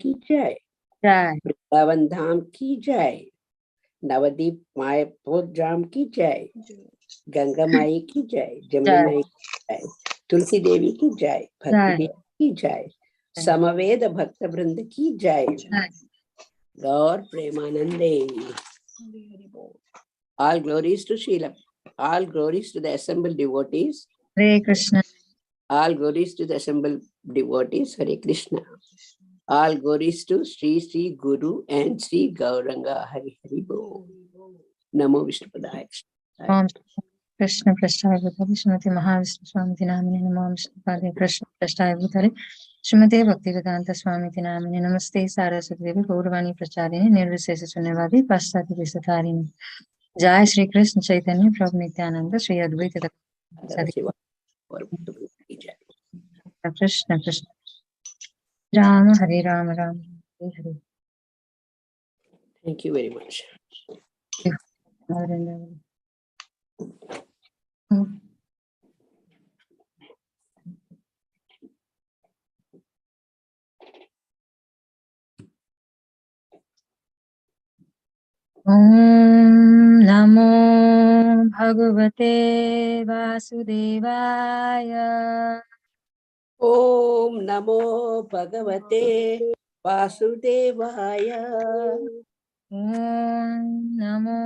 की जय, जय, वृंदावन धाम की जय, नवदीप मायापुर धाम की जय, गंगा माई की जय, जमुना माई की जय, तुलसी देवी की जय, भक्ति देवी की जय, समवेद भक्त वृंद की जय, गौर प्रेमानंदे। All glories to Srila, all glories to the assembled devotees. Hare Krishna. All glories to the assembled devotees. Hare Krishna. All glories to Sri Guru and Sri Gauranga. Hari Hari Bo. Namo Vishnupadaya. Om Krishna Prasthaya Bhutale Srimati Mahavishnu Swamiti Namine Namo Vishnupadaya Krishna Prasthaya Bhutale Srimati Bhaktivedanta Swamiti Namine Namaste Saraswati Devi Gauravani Pracharini Nirvisesa Sunyavadi Paschati Visatarini. Jai Shri Krishna Chaitanya Prabhu Nityananda Shri Advaita Krishna Krishna Rama Hare Rama Rama Hare Hare. Thank you very much. Om Namo Bhagavate Vasudevaya. Om Namo Bhagavate Vasudevaya. Om Namo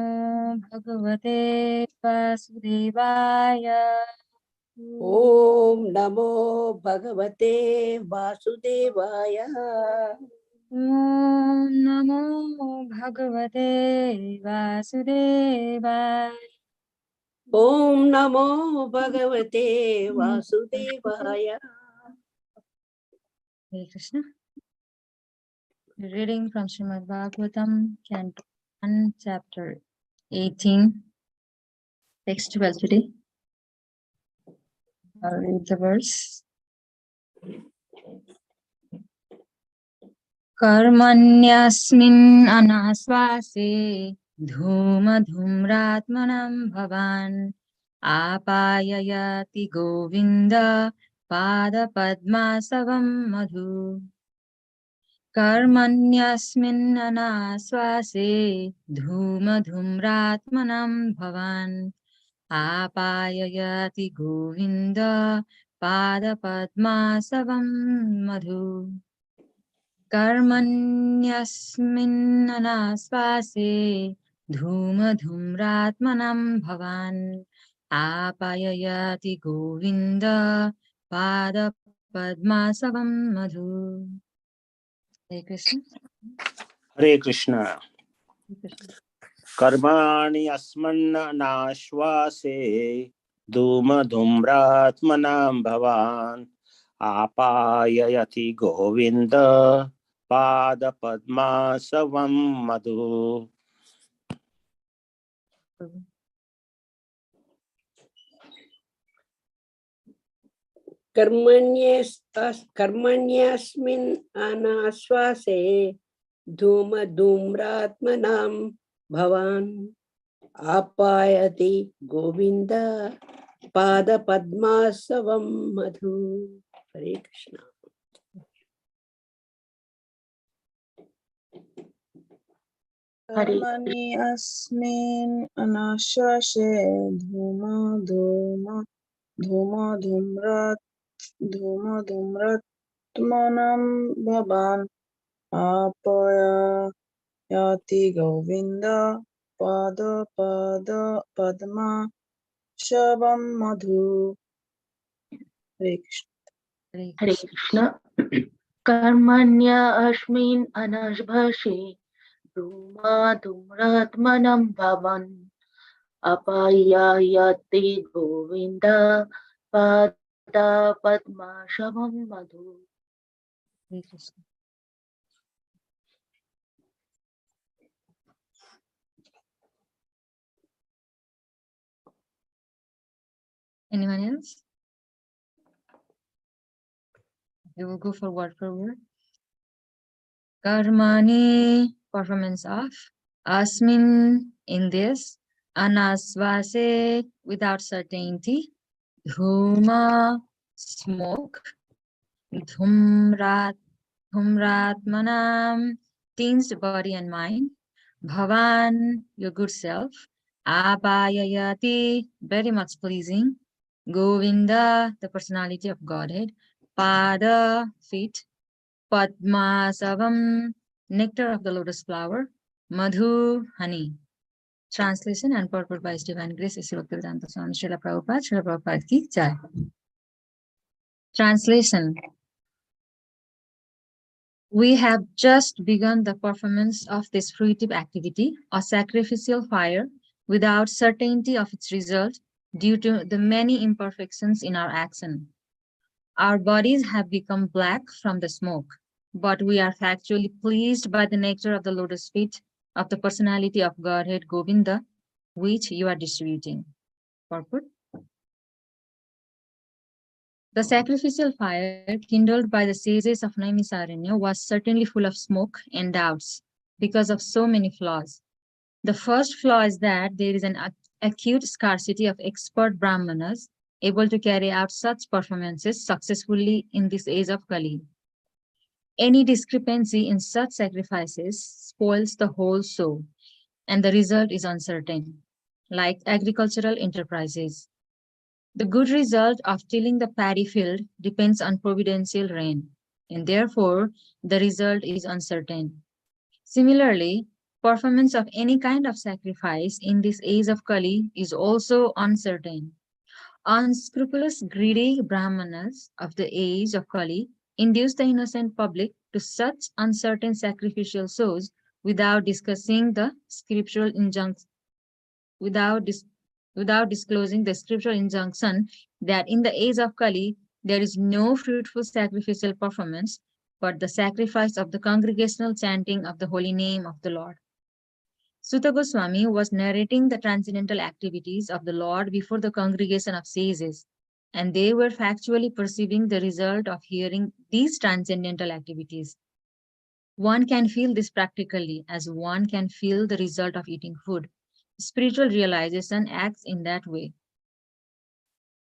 Bhagavate Vasudevaya. Om Namo Bhagavate Vasudevaya. Om Namo Bhagavate Vasudevaya. Om Namo Bhagavate Vasudevaya. Hare Krishna. Reading from Srimad Bhagavatam, Canto 1, Chapter 18, text 12 today. I'll read the verse. Karmanyasmin anasvase dhuma dhumratmanam bhavan apayayati govinda pada padmasavam madhu. Karmanyasmin anasvase dhuma dhumratmanam bhavan apayayati govinda pada padmasavam madhu. Karmanyasmin anasvase dhuma dhumratmanam bhavan apayayati govinda pada padmasavam madhu. Hare Krishna. Hare Krishna. Karmani asmanna nashvase dhuma dhumratmanam bhavan apayayati govinda pada padmasavam madhu. Karmanyasmin anasvase dhuma dhumratmanam bhavan apayati govinda pada padmasavam madhu. Hare Krishna. Karmani asmin anashashe dhuma dhumratmanam bhavan apayati govinda padma shavam madhu. Hare Krishna. Hare Krishna. Karmanya asmin anashbhashe dhuma dhumratmanam bhavan apayayati govinda pada padma shavam madhu. Anyone else? We will go for word. Karmani, performance of. Asmin, in this. Anasvase, without certainty. Dhuma, smoke. Dhumrat, Dhumratmanam, tinged body and mind. Bhavan, your good self. Apayayati, very much pleasing. Govinda, the personality of Godhead. Pada, feet. Padmasavam, nectar of the lotus flower. Madhu, honey. Translation and purport by His Divine Grace Sri Bhaktivedanta Swami Srila Prabhupada ki jai. Translation. We have just begun the performance of this fruitive activity, a sacrificial fire, without certainty of its result due to the many imperfections in our action. Our bodies have become black from the smoke, but we are factually pleased by the nectar of the lotus feet of the personality of Godhead Govinda, which you are distributing. Purport. The sacrificial fire kindled by the sages of Naimisaranya was certainly full of smoke and doubts because of so many flaws. The first flaw is that there is an acute scarcity of expert brahmanas able to carry out such performances successfully in this age of Kali. Any discrepancy in such sacrifices spoils the whole show, and the result is uncertain, like agricultural enterprises. The good result of tilling the paddy field depends on providential rain, and therefore the result is uncertain. Similarly, performance of any kind of sacrifice in this age of Kali is also uncertain. Unscrupulous, greedy brahmanas of the age of Kali induce the innocent public to such uncertain sacrificial shows without discussing the scriptural injunction, without disclosing the scriptural injunction that in the age of Kali there is no fruitful sacrificial performance, but the sacrifice of the congregational chanting of the holy name of the Lord. Sutta Goswami was narrating the transcendental activities of the Lord before the congregation of sages, and they were factually perceiving the result of hearing these transcendental activities. One can feel this practically as one can feel the result of eating food. Spiritual realization acts in that way.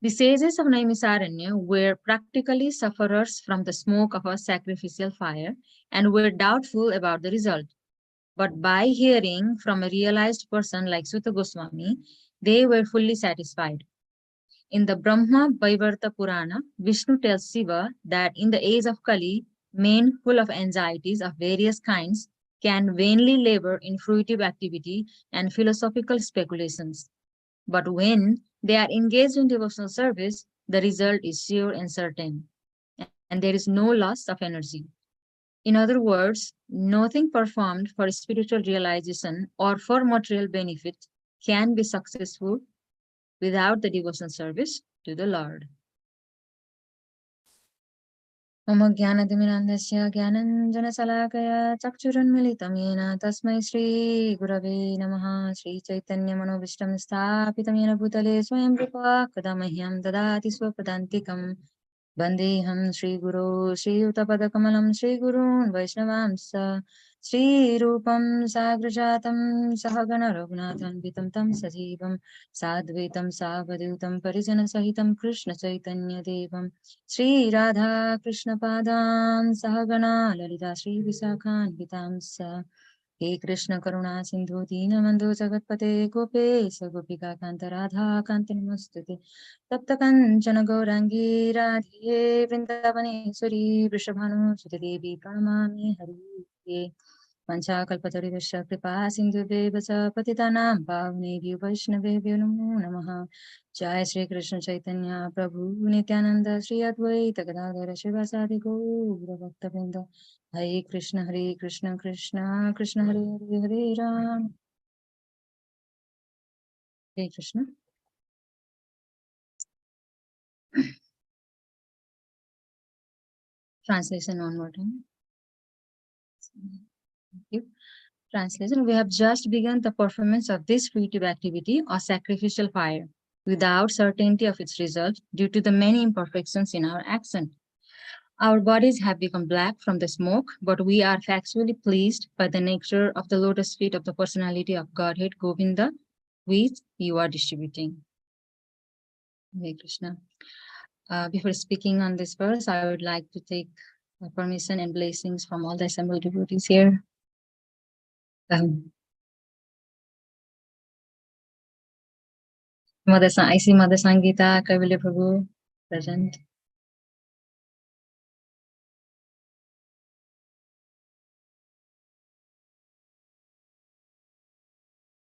The sages of Naimisaranya were practically sufferers from the smoke of a sacrificial fire and were doubtful about the result. But by hearing from a realized person like Sutta Goswami, they were fully satisfied. In the Brahma Vaivarta Purana, Vishnu tells Shiva that in the age of Kali, men full of anxieties of various kinds can vainly labor in fruitive activity and philosophical speculations. But when they are engaged in devotional service, the result is sure and certain, and there is no loss of energy. In other words, nothing performed for spiritual realization or for material benefit can be successful without the devotional service to the Lord. Om Jnanatimirandasya Jnananjana Salakaya Chakshurunmilitam Yena Tasmai Shri Gurave Namaha Shri Chaitanya Manobishtam Sthapitam Yena Bhutale Swayam Rupa Kadamahyam Dadati Swapadantikam Bandeham Shri Guru Shri Utapadakamalam Shri Gurun Vaishnavamsa Shri Rupam Sagrajatam Sahagana Raghunatham Vitam Tam Sajivam Sadvaitam Savadutam Parijana Sahitam Krishna Chaitanya Devam Shri Radha Krishna Padam Sahagana Lalita Shri Visakhan Vitamsa He Krishna Karuna Sindhu Dinamandhu Jagatpate Gopesa Gopika Kanta Radha Kanta Namastute Tapta Kanchana Gaurangi Radhe Vrindavaneshwari Vrishabhanu Sutadevi Pranamami Hari Panchakalpatarivasya Kripa Sindhu Devacha Patitanam Bhavnevi Vaishnavebhyo Namo Namaha Jai Shri Krishna Chaitanya Prabhu Nityananda Shri Advaita Gadadhara Shivasadi Gaura Bhakta Hare Krishna Krishna Krishna Hare Hare Hare Ram. Hare Krishna. Translation one more time. Thank you. Translation. We have just begun the performance of this fruitive activity or sacrificial fire without certainty of its result due to the many imperfections in our action. Our bodies have become black from the smoke, but we are factually pleased by the nectar of the lotus feet of the personality of Godhead Govinda, which you are distributing. Hare Krishna. Before speaking on this verse, I would like to take permission and blessings from all the assembled devotees here. I see Mother Sangita, Kavili Prabhu present.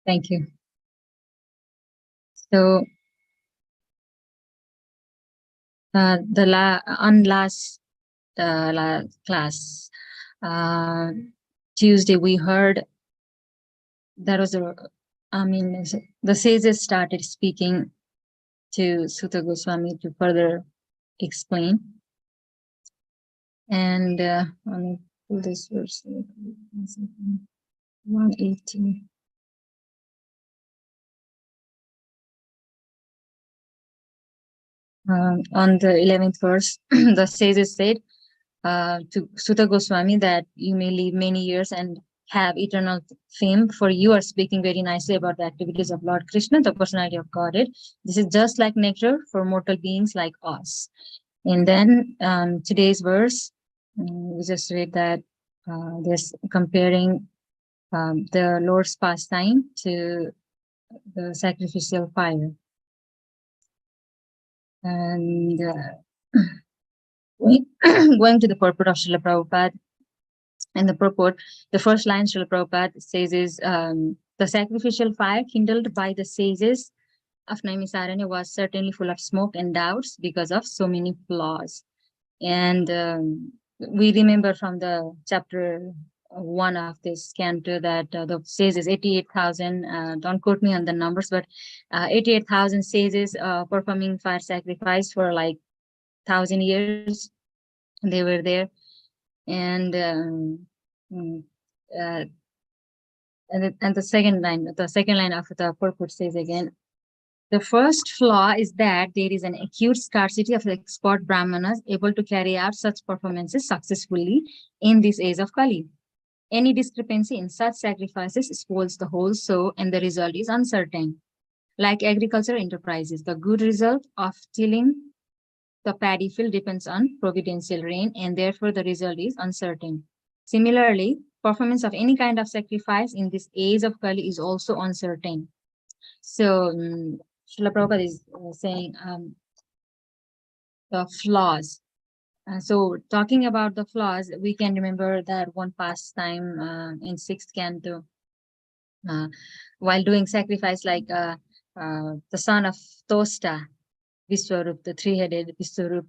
Thank you. So, the last class, Tuesday, we heard that was the sages started speaking to Sutta Goswami to further explain. And let me pull this verse, 180. On the 11th verse, the sages said to Sutta Goswami that you may live many years and have eternal fame, for you are speaking very nicely about the activities of Lord Krishna, the personality of Godhead. This is just like nectar for mortal beings like us. And then today's verse, we just read that there's comparing the Lord's pastime to the sacrificial fire. And going to the purport of Srila Prabhupada, and the purport, the first line Srila Prabhupada says is, the sacrificial fire kindled by the sages of Naimisaranya was certainly full of smoke and doubts because of so many flaws. And we remember from the chapter 1 of this canto that the sages, 88,000, don't quote me on the numbers, but 88,000 sages performing fire sacrifice for like 1,000 years. They were there. And the second line of the purport says again, the first flaw is that there is an acute scarcity of expert brahmanas able to carry out such performances successfully in this age of Kali. Any discrepancy in such sacrifices spoils the whole sow, and the result is uncertain. Like agricultural enterprises, the good result of tilling the paddy field depends on providential rain, and therefore the result is uncertain. Similarly, performance of any kind of sacrifice in this age of Kali is also uncertain. So, Srila Prabhupada is saying the flaws. So, talking about the flaws, we can remember that one pastime in 6th canto, while doing sacrifice, like the son of Tosta, Vishwarup, the three-headed Vishwarup,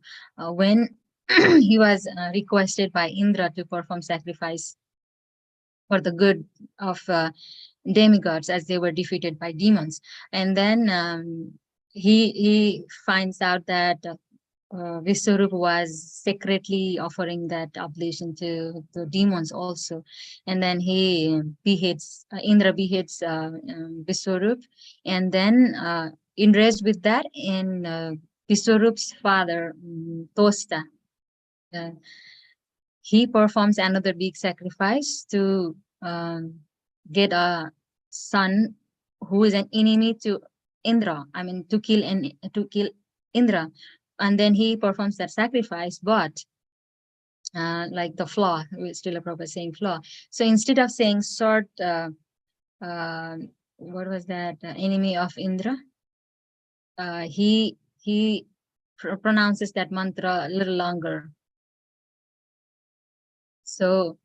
when he was requested by Indra to perform sacrifice for the good of demigods as they were defeated by demons. And then he finds out that Vishwarup was secretly offering that oblation to the demons also. And then he beheads, Indra beheads Vishwarup. And then enraged with that, in Vishwarup's father, Tosta, he performs another big sacrifice to get a son who is an enemy to Indra. I mean, to kill Indra. And then he performs that sacrifice, but like the flaw, Srila Prabhupada saying flaw. So instead of saying short, what was that, enemy of Indra, he pronounces that mantra a little longer. So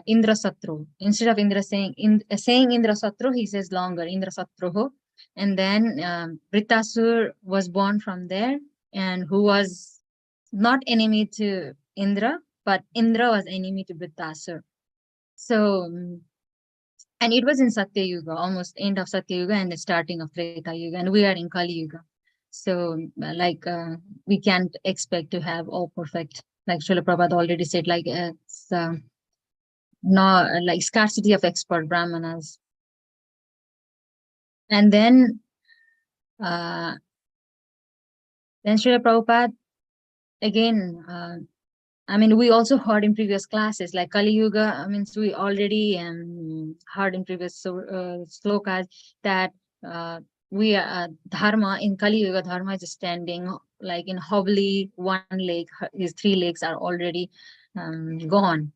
Indra Satru, instead of Indra saying Indra Satru, he says longer, Indra Satruho. And then Vritasur was born from there, and who was not enemy to Indra, but Indra was enemy to Vritasur. So, and it was in Satya Yuga, almost end of Satya Yuga and the starting of Treta Yuga, and we are in Kali Yuga. So, like, we can't expect to have all perfect, like Srila Prabhupada already said, like, it's no, like scarcity of expert brahmanas. And then Srila Prabhupada, again, I mean, we also heard in previous classes, like Kali Yuga, I mean, so we already heard in previous slokas that we are dharma in Kali Yuga. Dharma is standing like in hobbly one leg. His three legs are already gone.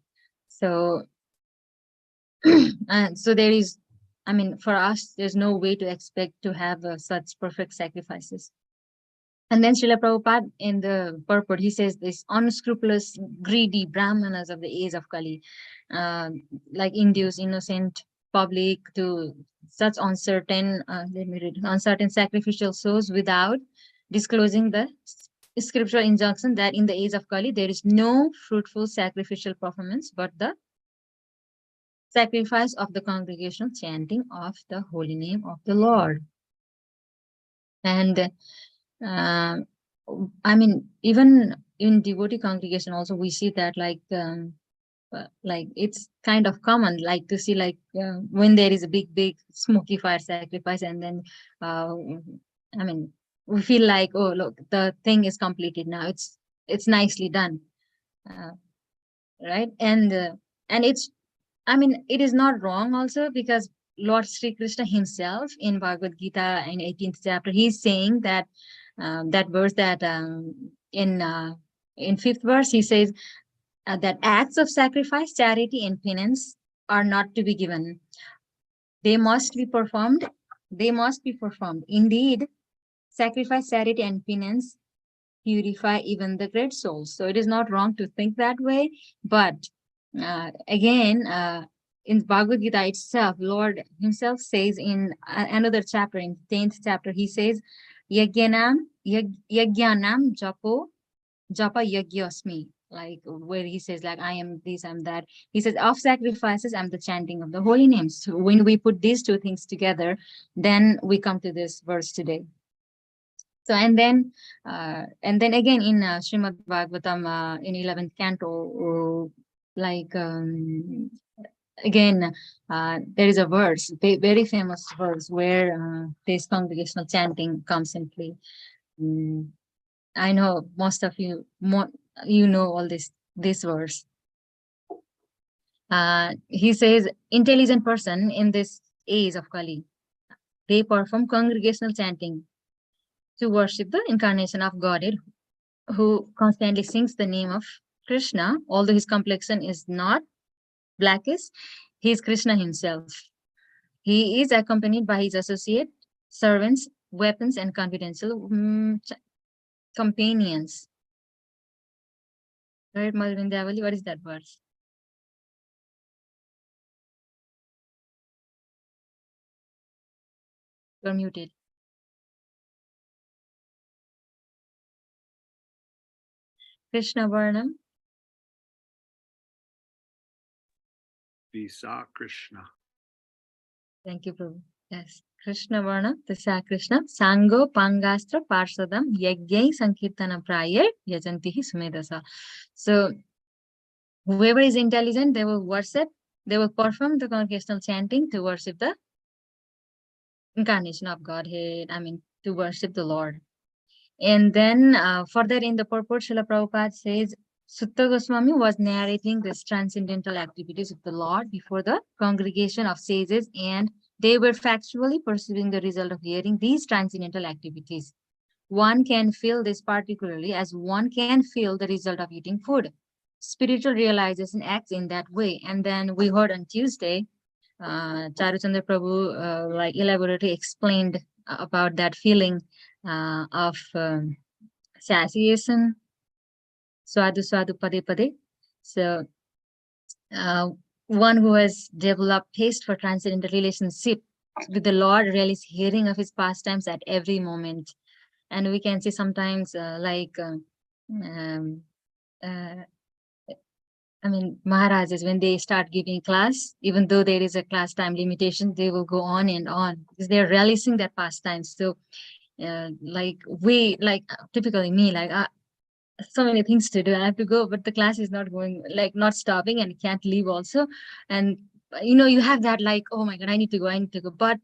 So, and so there is, I mean, for us, there's no way to expect to have such perfect sacrifices. And then Srila Prabhupada in the purport, he says this unscrupulous, greedy Brahmanas of the age of Kali, like induce innocent public to such uncertain, let me read, uncertain sacrificial source without disclosing the scriptural injunction that in the age of Kali, there is no fruitful sacrificial performance, but the sacrifice of the congregational chanting of the holy name of the Lord. And I mean, even in devotee congregation also, we see that like it's kind of common, like to see like when there is a big smoky fire sacrifice, and then I mean, we feel like, oh, look, the thing is completed now. It's nicely done, right? And it's, I mean, it is not wrong also, because Lord Sri Krishna himself in Bhagavad Gita in 18th chapter, he's saying that that verse that in 5th verse, he says that acts of sacrifice, charity, and penance are not to be given. They must be performed. They must be performed. Indeed, sacrifice, charity, and penance purify even the great souls. So it is not wrong to think that way. But again, in Bhagavad Gita itself, Lord himself says in another chapter, in 10th chapter, he says, Yagyanam japo japa yagyasmi. Like where he says, like, I am this, I'm that. He says, of sacrifices, I'm the chanting of the holy names. So when we put these two things together, then we come to this verse today. So and then again in Srimad Bhagavatam in 11th canto, like again there is a verse, very famous verse, where this congregational chanting comes in play. I know most of you know all this verse. He says, intelligent person in this age of Kali, they perform congregational chanting to worship the incarnation of Godhead, who constantly sings the name of Krishna, although his complexion is not blackish, he is Krishna himself. He is accompanied by his associate, servants, weapons, and confidential companions. Right, Malvindavali, what is that verse? You're muted. Krishna Varnam. Visa Krishna. Thank you, Prabhu. Yes. Krishna Varna, Tisa Krishna, Sango Pangastra Parsadam Yagyai Sankirtana Prayer Yajantihi Sumedasa. So whoever is intelligent, they will worship, they will perform the congregational chanting to worship the incarnation of Godhead, I mean, to worship the Lord. And then further in the purport, Srila Prabhupada says, Sutta Goswami was narrating this transcendental activities of the Lord before the congregation of sages, and they were factually perceiving the result of hearing these transcendental activities. One can feel this particularly as one can feel the result of eating food. Spiritual realization acts in that way. And then we heard on Tuesday, Charuchandra Prabhu like elaborately explained about that feeling of satiation, swadu swadu pade pade. So one who has developed taste for transcendental relationship with the Lord really is hearing of his pastimes at every moment. And we can see sometimes I mean, Maharajas, when they start giving class, even though there is a class time limitation, they will go on and on because they're realizing that pastime. So typically me, so many things to do. I have to go, but the class is not going, like not stopping, and can't leave also. And you have that like, oh my God, I need to go. But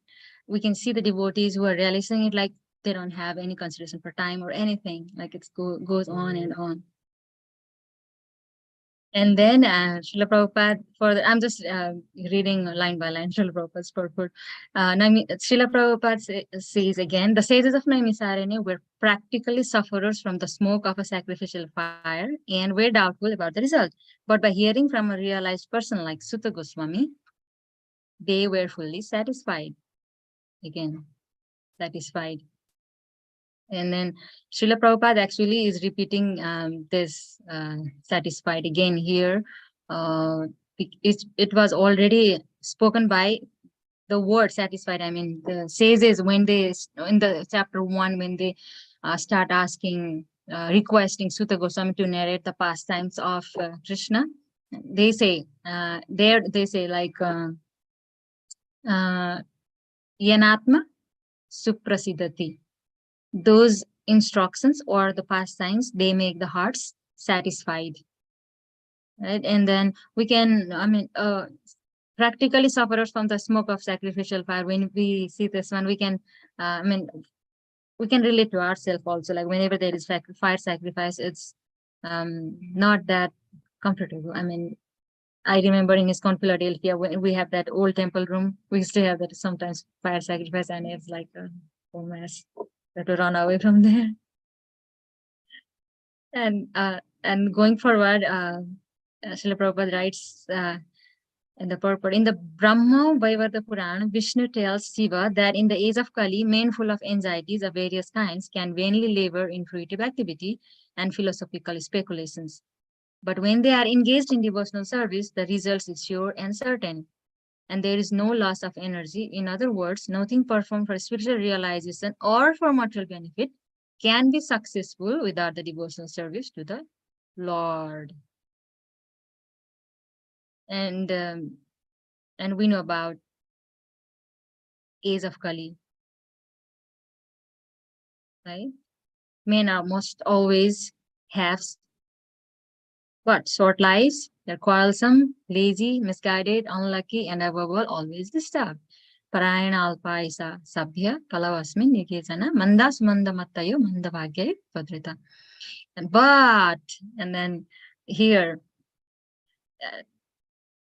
we can see the devotees who are realizing it, like they don't have any consideration for time or anything. Like it goes on and on. And then Srila Prabhupada, I'm just reading line by line Srila Prabhupada's purport. Srila Prabhupada says again, the sages of Naimisaranya were practically sufferers from the smoke of a sacrificial fire and were doubtful about the result. But by hearing from a realized person like Sutta Goswami, they were fully satisfied. Again, satisfied. And then Srila Prabhupada actually is repeating this satisfied again here. It was already spoken by the word satisfied. I mean, the sages, when they, in the chapter 1, when they start asking, requesting Sutta Goswami to narrate the pastimes of Krishna, they say, like, Yanatma Suprasidati. Those instructions or the pastimes, they make the hearts satisfied, right? And then we can, practically sufferers from the smoke of sacrificial fire. When we see this one, we can, we can relate to ourselves also. Like whenever there is fire sacrifice, it's not that comfortable. I mean, I remember in ISKCON Philadelphia, when we have that old temple room, we still have that sometimes fire sacrifice, and it's like a whole mess. We have to run away from there. And going forward, Srila Prabhupada writes in the purport, in the Brahma Vaivada Purana, Vishnu tells Shiva that in the age of Kali, men full of anxieties of various kinds can vainly labor in fruitive activity and philosophical speculations. But when they are engaged in devotional service, the result is sure and certain, and there is no loss of energy. In other words, nothing performed for spiritual realization or for material benefit can be successful without the devotional service to the Lord. And we know about age of Kali, right? Men are most always have what? Short lives. They're quarrelsome, lazy, misguided, unlucky, and above all, always disturbed. Parayana alpaisa sabhya kalavasmin nikesana manda sumanda mattayo manda bhagya padrita. And then here,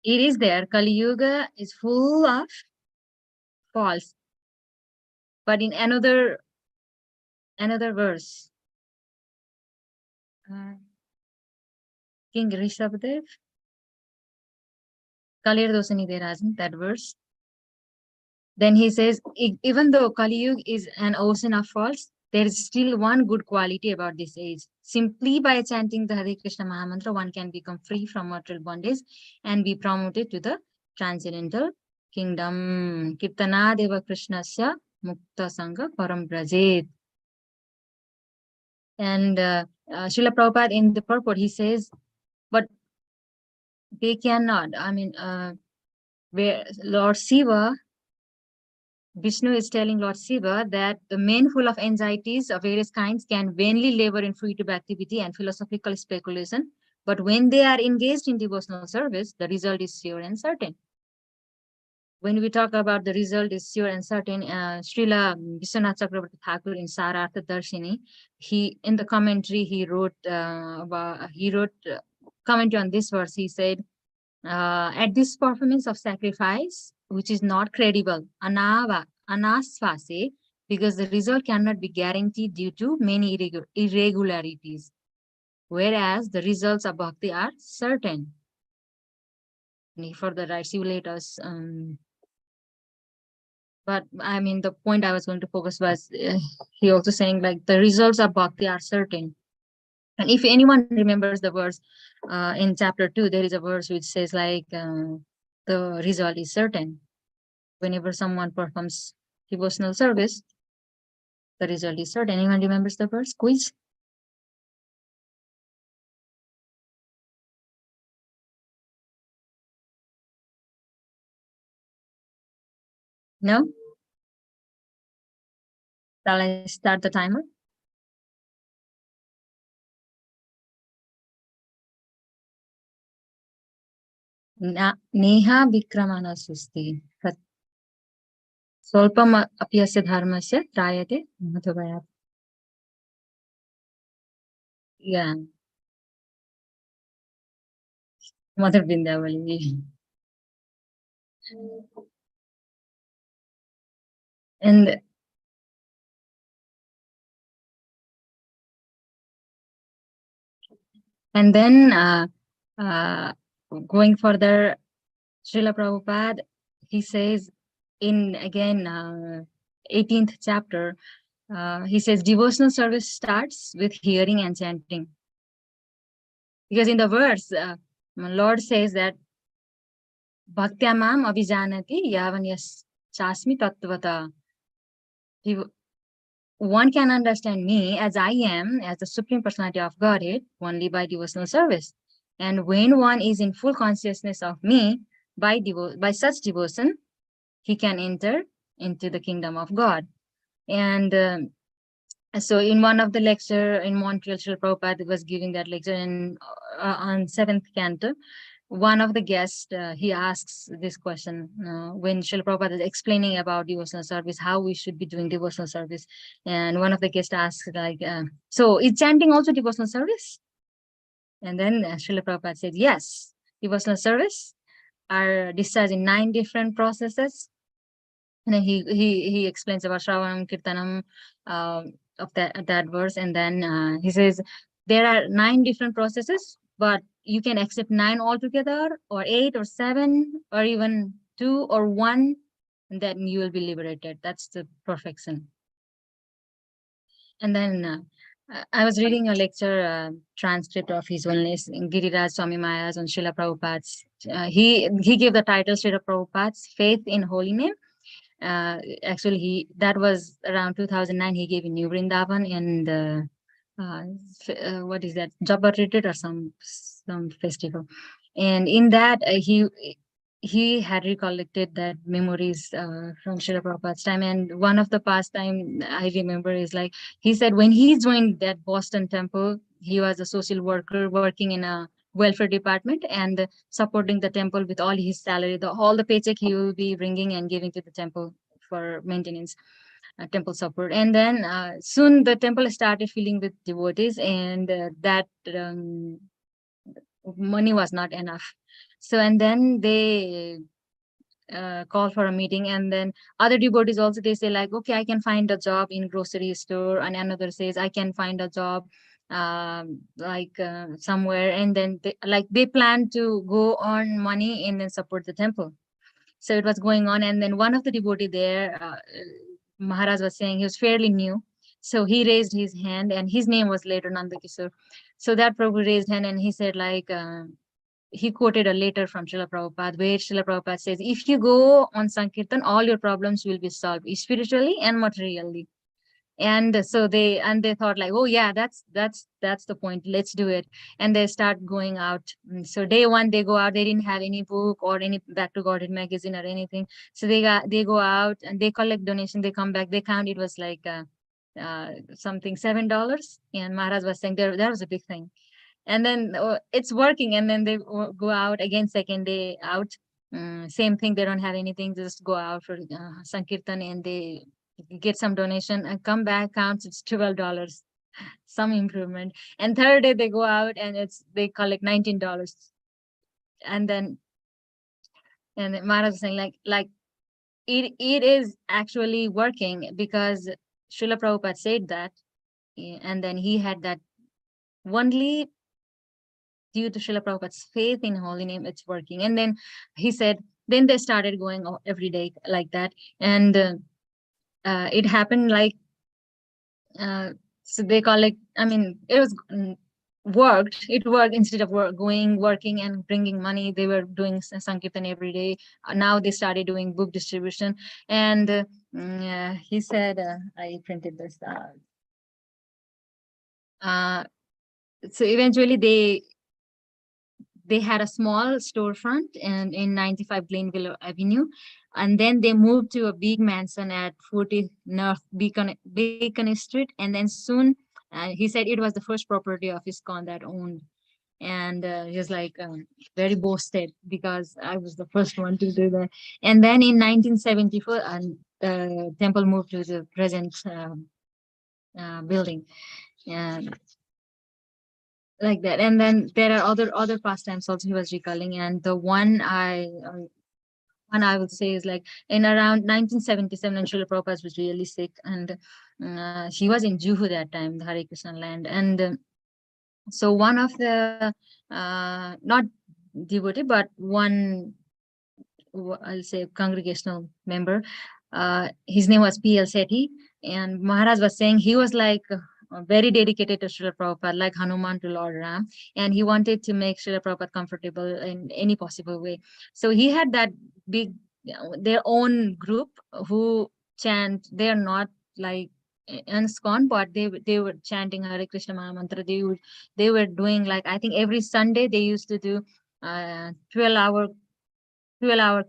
it is there, Kali Yuga is full of false. But in another verse, King Rishabdev, Kalir Dosani Derajan, that verse. Then he says, even though Kali Yuga is an ocean of faults, there is still one good quality about this age. Simply by chanting the Hare Krishna Mahamantra, one can become free from material bondage and be promoted to the transcendental kingdom. Kirtana Deva Krishnasya Mukta Sangha Param Brajet. And Srila Prabhupada in the purport, he says, but they cannot. I mean, where Lord Shiva, Vishnu is telling Lord Shiva that the men full of anxieties of various kinds can vainly labor in fruitive activity and philosophical speculation, but when they are engaged in devotional service, the result is sure and certain. When we talk about the result is sure and certain, Srila Vishwanath Chakravarti Thakur in Sarartha Darshini, he in the commentary he wrote commentary on this verse. He said, at this performance of sacrifice, which is not credible, anasvase, because the result cannot be guaranteed due to many irregularities, whereas the results of bhakti are certain. And he further writes, you let us. But I mean, the point I was going to focus was he also saying like the results of bhakti are certain. And if anyone remembers the verse in chapter 2, there is a verse which says like the result is certain. Whenever someone performs devotional service, the result is certain. Anyone remembers the verse? Quiz? No? Shall I start the timer? Neha Vikramana Susti. Solpam apyasya dharmasya trayate madhuvayat. Yeah. Mother Vindhyavali. And then going further, Srila Prabhupada, he says in again 18th chapter, he says devotional service starts with hearing and chanting. Because in the verse, Lord says that Bhaktyamam abhijanati yavanyas chasmi tattvata. One can understand me as I am, as the Supreme Personality of Godhead, only by devotional service. And when one is in full consciousness of me, by such devotion, he can enter into the kingdom of God. And so in one of the lecture in Montreal, Srila Prabhupada was giving that lecture on 7th canto. One of the guests, he asks this question when Srila Prabhupada is explaining about devotional service, how we should be doing devotional service. And one of the guests asks like, so is chanting also devotional service? And then Srila Prabhupada said, yes, devotional service are discharged in 9 different processes. And then he explains about Shravanam, Kirtanam, of that verse. And then he says, there are 9 different processes, but you can accept 9 altogether, or 8 or 7, or even 2 or 1, and then you will be liberated. That's the perfection. And then I was reading a lecture transcript of His Wellness in Giriraj Swami Maharaj on Srila Prabhupada's. He gave the title Srila Prabhupada's Faith in Holy Name. Actually, that was around 2009. He gave in New Vrindavan, and what is that, Jabbar retreat or some festival. And in that he had recollected that memories from Srila Prabhupada's time. And one of the pastime I remember is like, he said when he joined that Boston temple, he was a social worker working in a welfare department and supporting the temple with all his salary, all the paycheck he will be bringing and giving to the temple for maintenance, temple support. And then soon the temple started filling with devotees, and that money was not enough. So, and then they call for a meeting, and then other devotees also, they say like, okay, I can find a job in grocery store, and another says I can find a job somewhere. And then they plan to go earn money and then support the temple. So it was going on. And then one of the devotee there, Maharaj was saying, he was fairly new, so he raised his hand, and his name was later Nandakishore. So that Prabhu raised hand, and he said like, he quoted a letter from Srila Prabhupada, where Srila Prabhupada says, if you go on Sankirtan, all your problems will be solved spiritually and materially. And so they thought like, oh yeah, that's the point, let's do it. And they start going out. So day 1 they go out, they didn't have any book or any Back to Godhead magazine or anything. So they go out and they collect donation, they come back, they count, it was like something $7. And Maharaj was saying that was a big thing. And then it's working. And then they go out again, second day out, same thing, they don't have anything, just go out for Sankirtan, and they get some donation and come back, counts, it's $12, some improvement. And third day they go out and they collect $19. And then Maharaj is saying like it is actually working, because Srila Prabhupada said that, and then he had that only due to Srila Prabhupada's faith in holy name, it's working. And then he said, then they started going every day like that. And it happened like, so they collect, I mean, it was worked. It worked. Instead of working and bringing money, they were doing Sankirtan every day. Now they started doing book distribution. And he said, I printed this out. So eventually they had a small storefront in 95 Glenville Avenue, and then they moved to a big mansion at 40 North Beacon Street. And then soon, he said it was the first property of ISKCON that owned. And he was like very boasted, because I was the first one to do that. And then in 1974, the temple moved to the present building. And like that. And then there are other pastimes also he was recalling, and the one I would say is like in around 1977, when Srila Prabhupada was really sick, and he was in Juhu that time, the Hare Krishna land. And so one of the not devotee, but one, I'll say, congregational member, his name was P.L. Sethi, and Maharaj was saying he was like very dedicated to Srila Prabhupada, like Hanuman to Lord Ram, and he wanted to make Srila Prabhupada comfortable in any possible way. So he had that big, their own group who chant. They are not like ISKCON, but they were chanting Hare Krishna Maha Mantra. They were doing, like, I think every Sunday they used to do 12-hour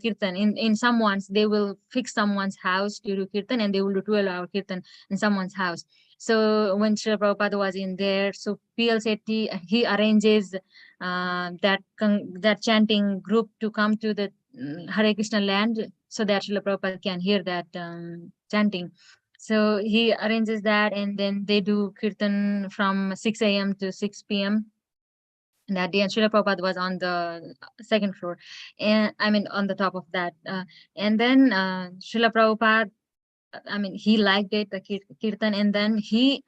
kirtan. In someone's, they will fix someone's house to do kirtan, and they will do 12-hour kirtan in someone's house. So when Srila Prabhupada was in there, so P.L. Sethi, he arranges that chanting group to come to the Hare Krishna land, so that Srila Prabhupada can hear that chanting. So he arranges that, and then they do kirtan from 6 a.m. to 6 p.m. And that day, and Srila Prabhupada was on the second floor, and I mean on the top of that. And then Srila Prabhupada, I mean, he liked it, the kirtan, and then he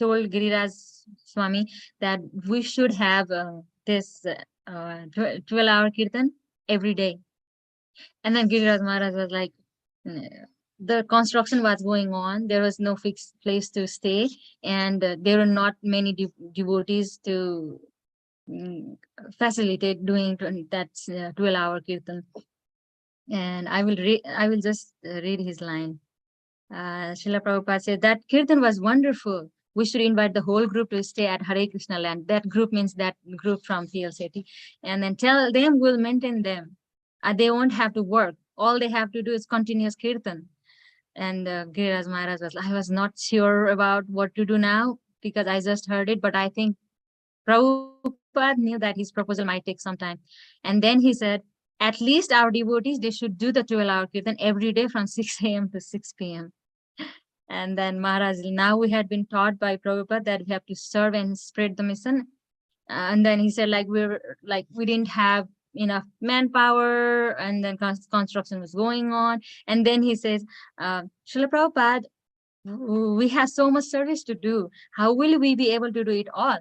told Giriraj Swami that we should have this 12-hour kirtan every day. And then Giriraj Maharaj was like, the construction was going on. There was no fixed place to stay, and there were not many devotees to facilitate doing that 12-hour kirtan. And I will just read his line. Srila Prabhupada said that kirtan was wonderful. We should invite the whole group to stay at Hare Krishna land. That group means that group from P.L. Sethi. And then tell them we'll maintain them. They won't have to work. All they have to do is continuous kirtan. And Giriraj Maharaj I was not sure about what to do now, because I just heard it, but I think Prabhupada knew that his proposal might take some time. And then he said, at least our devotees, they should do the 12-hour kirtan every day from 6 a.m. to 6 p.m. And then Maharaj, now we had been taught by Prabhupada that we have to serve and spread the mission. And then he said, we didn't have enough manpower, and then construction was going on. And then he says, Srila Prabhupada, we have so much service to do. How will we be able to do it all?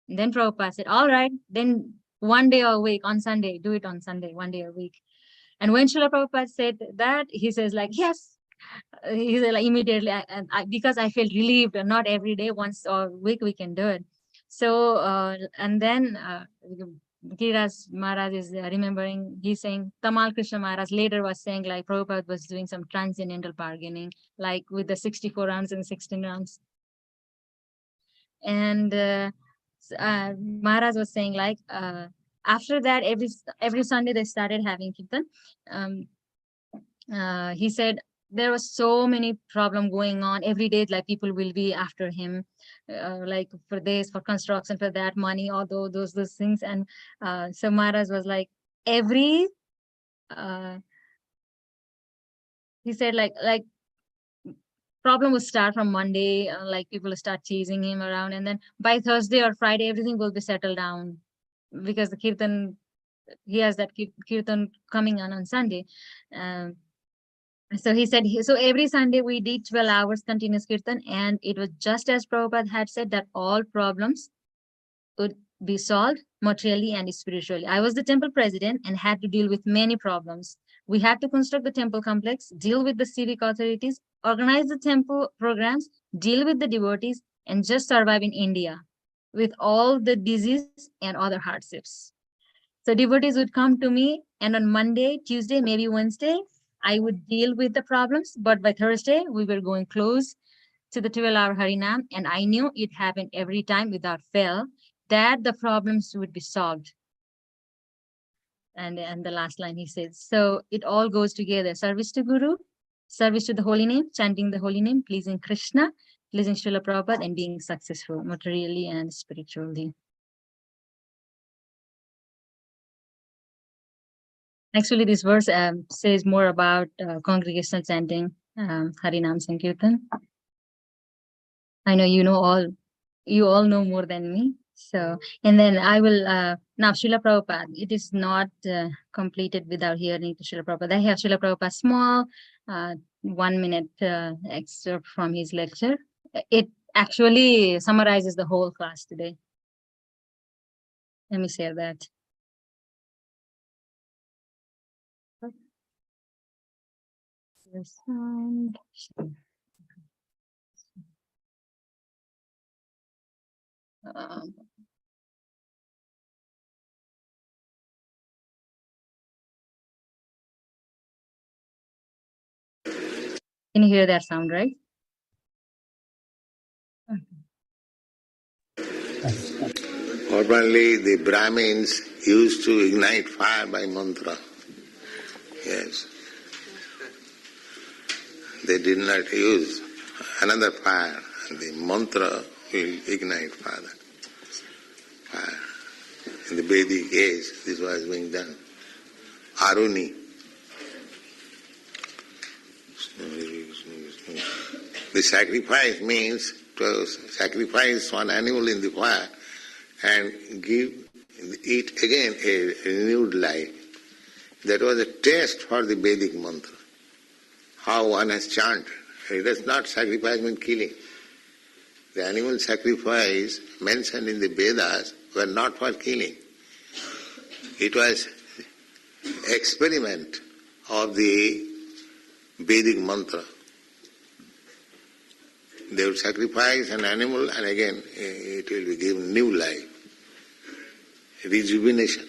And then Prabhupada said, all right, then one day a week on Sunday, do it on Sunday, one day a week. And when Srila Prabhupada said that, he says like, yes. He said like immediately, because I felt relieved, not every day, once a week we can do it. So, and then Giriraj Maharaj is remembering, he's saying, Tamal Krishna Maharaj later was saying like Prabhupada was doing some transcendental bargaining, like with the 64 rounds and 16 rounds. And Maharaj was saying like, after that, every Sunday they started having kirtan. He said there was so many problem going on every day, like people will be after him, like for this, for construction, for that money, all those things. And so Maharaj was like, he said like problem will start from Monday, like people will start chasing him around, and then by Thursday or Friday, everything will be settled down, because the kirtan, he has that kirtan coming on Sunday. So he said, so every Sunday we did 12 hours continuous kirtan, and it was just as Prabhupada had said, that all problems would be solved materially and spiritually. I was the temple president and had to deal with many problems. We had to construct the temple complex, deal with the civic authorities, organize the temple programs, deal with the devotees, and just survive in India with all the disease and other hardships. So devotees would come to me, and on Monday, Tuesday, maybe Wednesday, I would deal with the problems, but by Thursday, we were going close to the 12-hour Harinam, and I knew it happened every time without fail, that the problems would be solved. And the last line he says, so it all goes together: service to Guru, service to the holy name, chanting the holy name, pleasing Krishna, pleasing Srila Prabhupada, and being successful materially and spiritually. Actually, this verse says more about congregational chanting, Harinam Sankirtan. I know you all know more than me. So, and then I will, now Srila Prabhupada, it is not completed without hearing to Srila Prabhupada. I have Srila Prabhupada small 1 minute excerpt from his lecture. It actually summarizes the whole class today. Let me share that. Can you hear that sound, right? Formerly, the Brahmins used to ignite fire by mantra. Yes. They did not use another fire. The mantra will ignite fire. In the Vedic age, this was being done. Aruni. The sacrifice means to sacrifice one animal in the fire and give it again a renewed life. That was a test for the Vedic mantra. How one has chanted. It does not sacrifice mean killing. The animal sacrifice mentioned in the Vedas were not for killing. It was experiment of the Vedic mantra. They would sacrifice an animal and again it will be given new life, rejuvenation.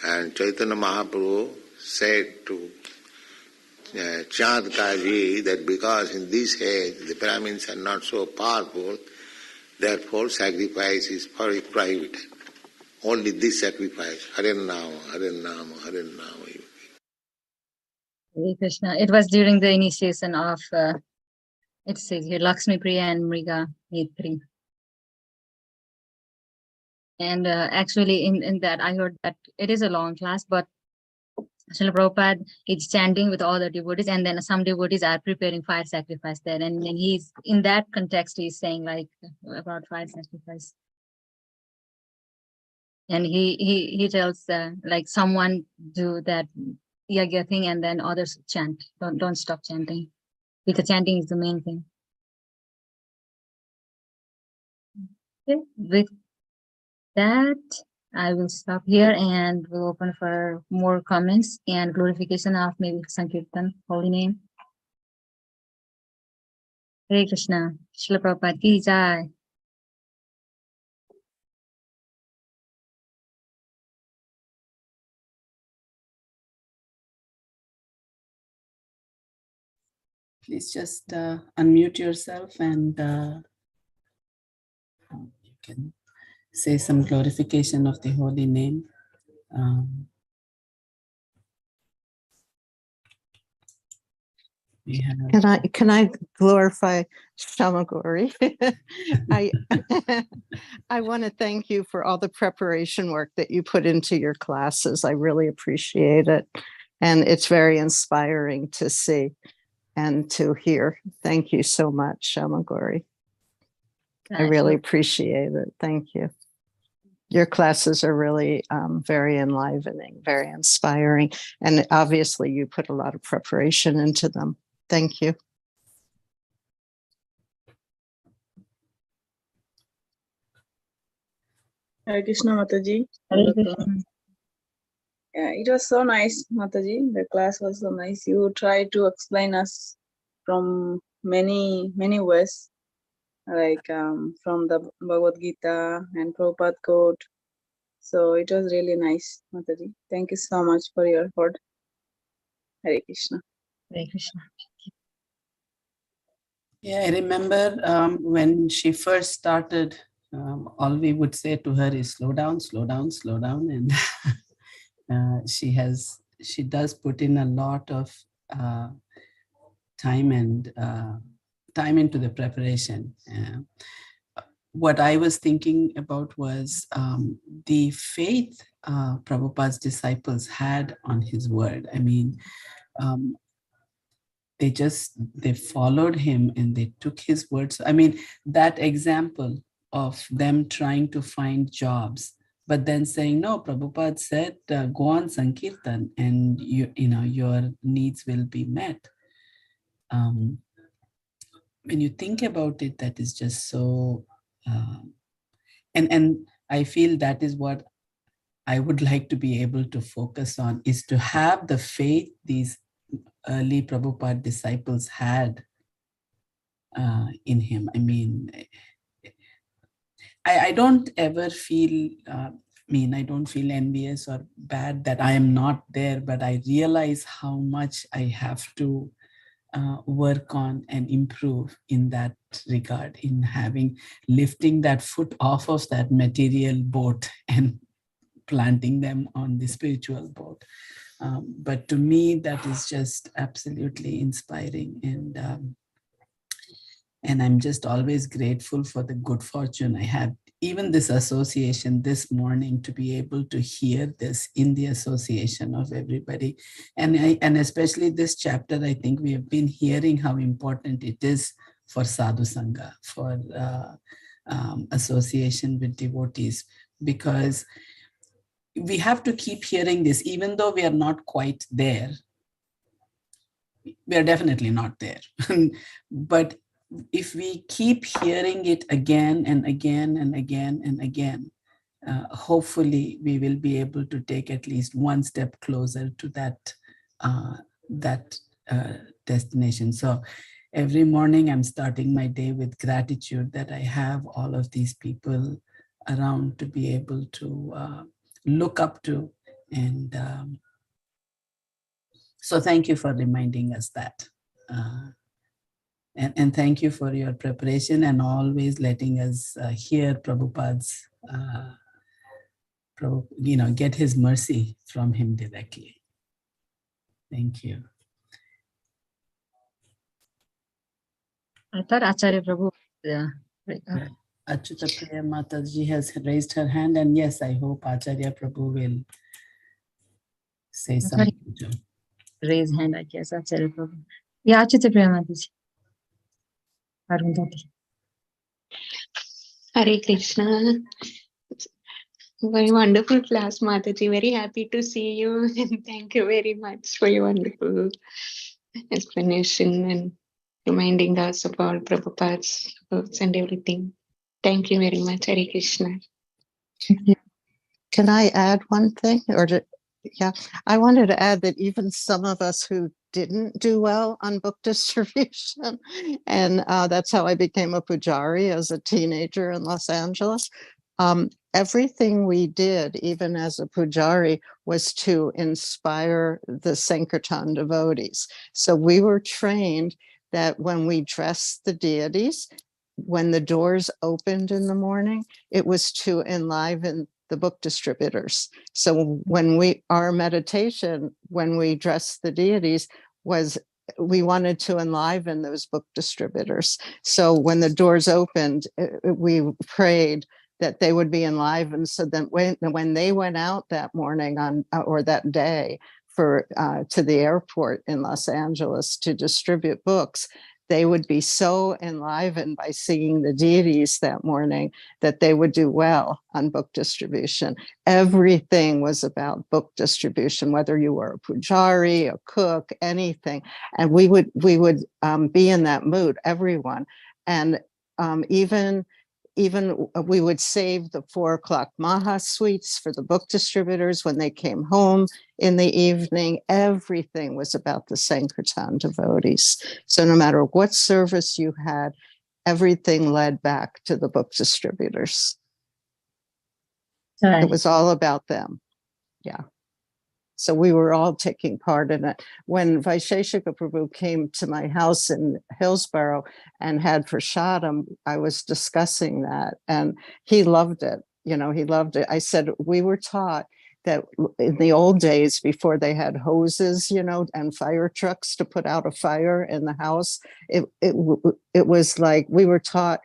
And Chaitanya Mahaprabhu said to Chand Kaji that because in this age the Brahmins are not so powerful, therefore sacrifice is prohibited. Only this sacrifice, Hare Nama, Hare Nama, Hare Nama. Hare Krishna. It was during the initiation of, it says here, Lakshmi Priya and Mriga Maitri. And actually in that, I heard that it is a long class, but Srila Prabhupada is chanting with all the devotees, and then some devotees are preparing fire sacrifice there. And then he's, in that context, he's saying like about fire sacrifice. And he tells like someone do that yagya thing and then others chant. Don't stop chanting, because chanting is the main thing. Okay. With that, I will stop here and we'll open for more comments and glorification of maybe Sankirtan, holy name. Hare Krishna. Srila Prabhupada ki jai. Please just unmute yourself and you can say some glorification of the holy name. We have... Can I glorify Syamagori? I want to thank you for all the preparation work that you put into your classes. I really appreciate it. And it's very inspiring to see and to hear. Thank you so much, Syamagori. I really appreciate it. Thank you. Your classes are really very enlivening, very inspiring. And obviously you put a lot of preparation into them. Thank you. Hare Krishna, Mataji. Yeah, it was so nice, Mataji. The class was so nice. You tried to explain us from many ways, like from the Bhagavad Gita and Prabhupada quote. So it was really nice, Mataji. Thank you so much for your effort. Hare Krishna. Hare Krishna. Yeah, I remember when she first started, all we would say to her is slow down, slow down, slow down. And she does put in a lot of time into the preparation. What I was thinking about was the faith Prabhupada's disciples had on his word. I mean, they followed him and they took his words. I mean, that example of them trying to find jobs, but then saying, no, Prabhupada said, go on Sankirtan and your needs will be met. When you think about it, that is just so, and I feel that is what I would like to be able to focus on, is to have the faith these early Prabhupada disciples had in him. I mean, I don't ever feel, I don't feel envious or bad that I am not there, but I realize how much I have to work on and improve in that regard, in lifting that foot off of that material boat and planting them on the spiritual boat. But to me, that is just absolutely inspiring. And I'm just always grateful for the good fortune I had, even this association this morning, to be able to hear this in the association of everybody. And especially this chapter, I think we have been hearing how important it is for sadhu sangha, for association with devotees, because we have to keep hearing this, even though we are not quite there. We are definitely not there. But if we keep hearing it again and again and again and again, hopefully we will be able to take at least one step closer to that destination. So every morning I'm starting my day with gratitude that I have all of these people around to be able to look up to. And so thank you for reminding us that. And thank you for your preparation and always letting us hear Prabhupada's, get his mercy from him directly. Thank you. I thought Acharya Prabhu. Achyuta Priya Mataji has raised her hand, and yes, I hope Acharya Prabhu will say something too. Raise hand, I guess, Acharya Prabhu. Yeah, Achyuta Priya Mataji. Arundhati. Hare Krishna. Very wonderful class, Mataji. Very happy to see you. And thank you very much for your wonderful explanation and reminding us of all Prabhupada's books and everything. Thank you very much, Hare Krishna. Can I add one thing? Yeah, I wanted to add that even some of us who didn't do well on book distribution, and that's how I became a pujari as a teenager in Los Angeles. Everything we did, even as a pujari, was to inspire the Sankirtan devotees. So we were trained that when we dressed the deities, when the doors opened in the morning, it was to enliven the book distributors. So when our meditation, when we dressed the deities, was we wanted to enliven those book distributors. So when the doors opened, we prayed that they would be enlivened, so that when they went out that morning or that day to the airport in Los Angeles to distribute books, they would be so enlivened by seeing the deities that morning that they would do well on book distribution. Everything was about book distribution, whether you were a pujari, a cook, anything. And we would be in that mood, everyone. And even we would save the 4:00 Maha sweets for the book distributors when they came home in the evening. Everything was about the Sankirtan devotees. So no matter what service you had, everything led back to the book distributors. Right. It was all about them. Yeah. So we were all taking part in it. When Vaisheshika Prabhu came to my house in Hillsborough and had prasadam, I was discussing that, and he loved it. He loved it. I said, we were taught that in the old days, before they had hoses, and fire trucks to put out a fire in the house, it was like we were taught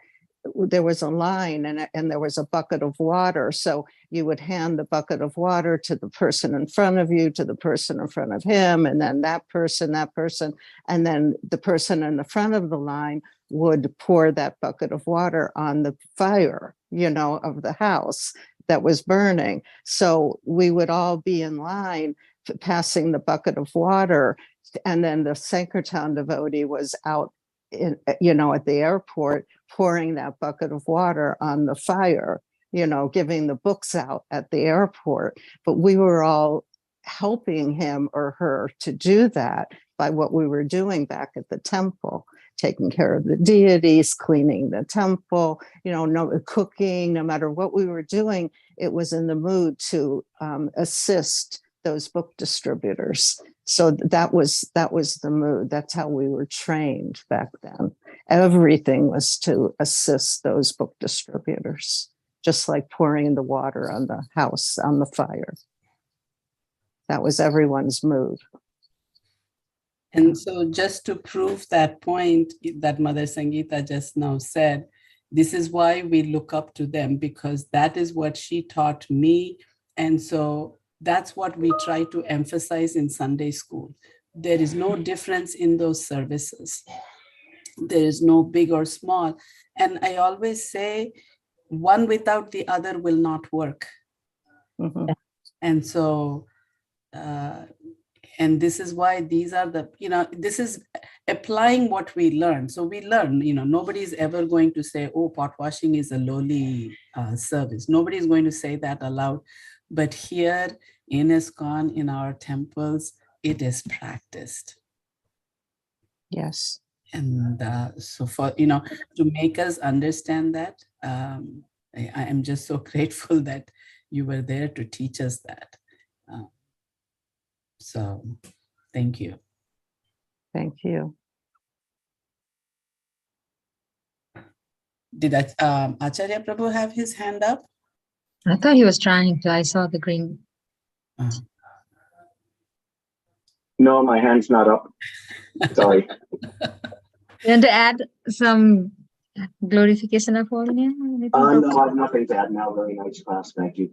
there was a line and there was a bucket of water. So you would hand the bucket of water to the person in front of you, to the person in front of him, and then that person, and then the person in the front of the line would pour that bucket of water on the fire, of the house that was burning. So we would all be in line passing the bucket of water, and then the Sankirtan devotee was out at the airport pouring that bucket of water on the fire, giving the books out at the airport. But we were all helping him or her to do that by what we were doing back at the temple, taking care of the deities, cleaning the temple, cooking. No matter what we were doing, it was in the mood to assist those book distributors. So that was the mood. That's how we were trained back then. Everything was to assist those book distributors, just like pouring the water on the house, on the fire. That was everyone's mood. And so just to prove that point that Mother Sangeeta just now said, this is why we look up to them, because that is what she taught me. And so that's what we try to emphasize in Sunday school. There is no difference in those services. There is no big or small. And I always say, one without the other will not work. Mm-hmm. And so, and this is why these are the, this is applying what we learn. So we learn, nobody's ever going to say, oh, pot washing is a lowly service. Nobody's going to say that aloud. But here in ISKCON, in our temples, it is practiced. Yes. And so for, to make us understand that, I am just so grateful that you were there to teach us that. So thank you. Thank you. Did Acharya Prabhu have his hand up? I thought he was trying to. I saw the green. No, my hand's not up. Sorry. You want to add some glorification of holy name? No, I have nothing to add now. Very nice class. Thank you.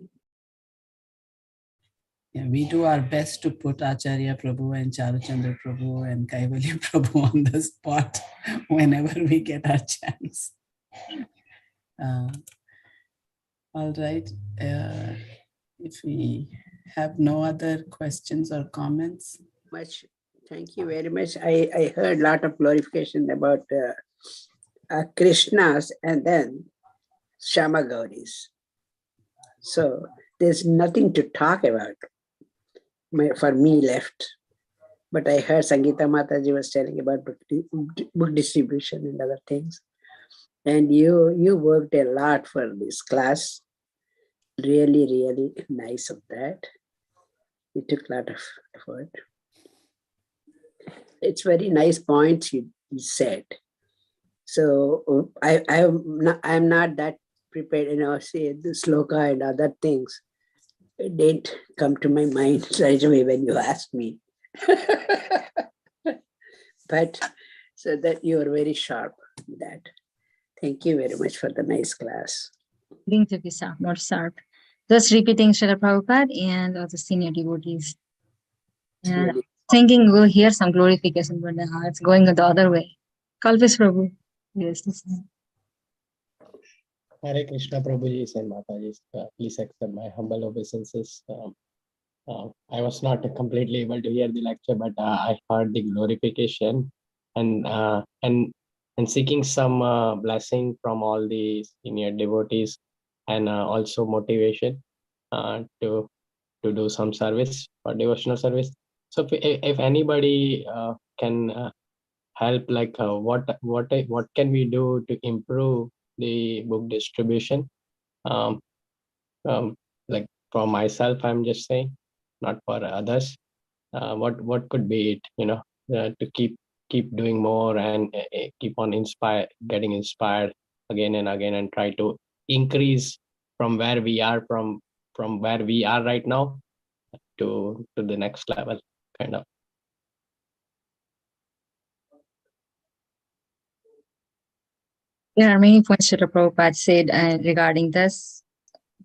Yeah, we do our best to put Acharya Prabhu and Charuchandra Prabhu and Kaivalya Prabhu on the spot whenever we get our chance. All right. If we have no other questions or comments. Thank you very much. I heard a lot of glorification about Krishnas and then Syamagauris. So there's nothing to talk about for me left. But I heard Sangeeta Mataji was telling about book distribution and other things. And you worked a lot for this class. Really, really nice of that. You took a lot of effort. It's very nice points you said. So I'm not that prepared, say the sloka and other things. It didn't come to my mind right away when you asked me. But so that you are very sharp in that. Thank you very much for the nice class. Going to be sharp, not sharp. Just repeating Srila Prabhupada and all the senior devotees. And thinking we'll hear some glorification, but it's going the other way. Kalpesh Prabhu. Yes. Hare Krishna Prabhuji and Mataji, please accept my humble obeisances. I was not completely able to hear the lecture, but I heard the glorification and seeking some blessing from all the senior devotees and also motivation to do some service or devotional service. So if anybody can help, like what can we do to improve the book distribution? Like for myself, I'm just saying, not for others. What could be it? To keep doing more and keep on getting inspired again and again, and try to increase from where we are from where we are right now to the next level, kind of. There are many points Srila Prabhupada said regarding this,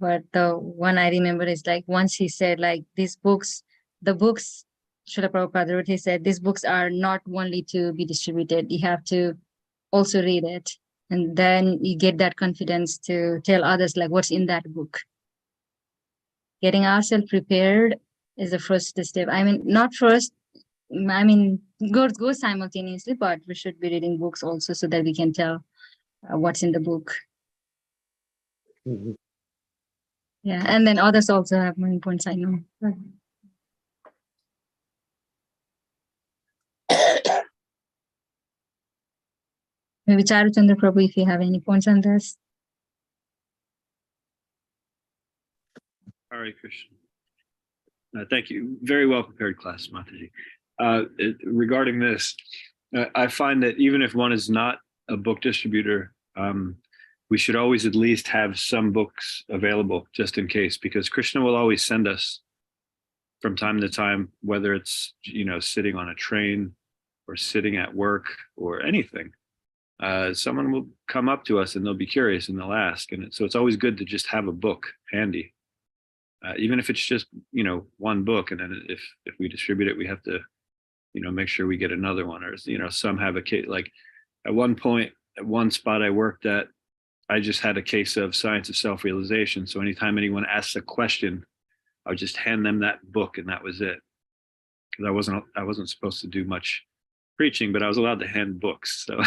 but the one I remember is like once he said like the books Srila Prabhupada wrote, he said these books are not only to be distributed, you have to also read it, and then you get that confidence to tell others like what's in that book. Getting ourselves prepared is the first step. I mean, not first, I mean, go simultaneously, but we should be reading books also so that we can tell what's in the book. Mhm. Yeah, and then others also have many points, I know. Maybe Charuchandra Prabhu, if you have any points on this. Hare Krishna. Thank you. Very well prepared class, Mataji. Regarding this, I find that even if one is not a book distributor, we should always at least have some books available just in case, because Krishna will always send us from time to time, whether it's, sitting on a train or sitting at work or anything. Someone will come up to us and they'll be curious and they'll ask. And so it's always good to just have a book handy. Even if it's just, one book, and then if we distribute it, we have to, make sure we get another one, or, some have a case, like at one point, at one spot I worked at, I just had a case of Science of Self-Realization. So anytime anyone asks a question, I would just hand them that book and that was it. Because I wasn't supposed to do much preaching, but I was allowed to hand books. So,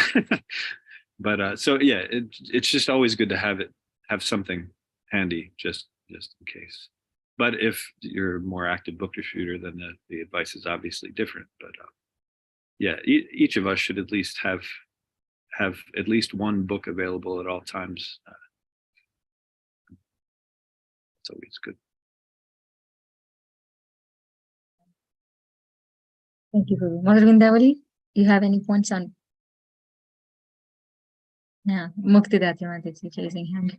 so yeah, it's just always good to have something handy just in case. But if you're a more active book distributor, then the advice is obviously different. But yeah, each of us should at least have at least one book available at all times. It's always good. Thank you, Prabhu. Mother Vindavali, you have any points on? Yeah, Muktidati Mataji, raising hand.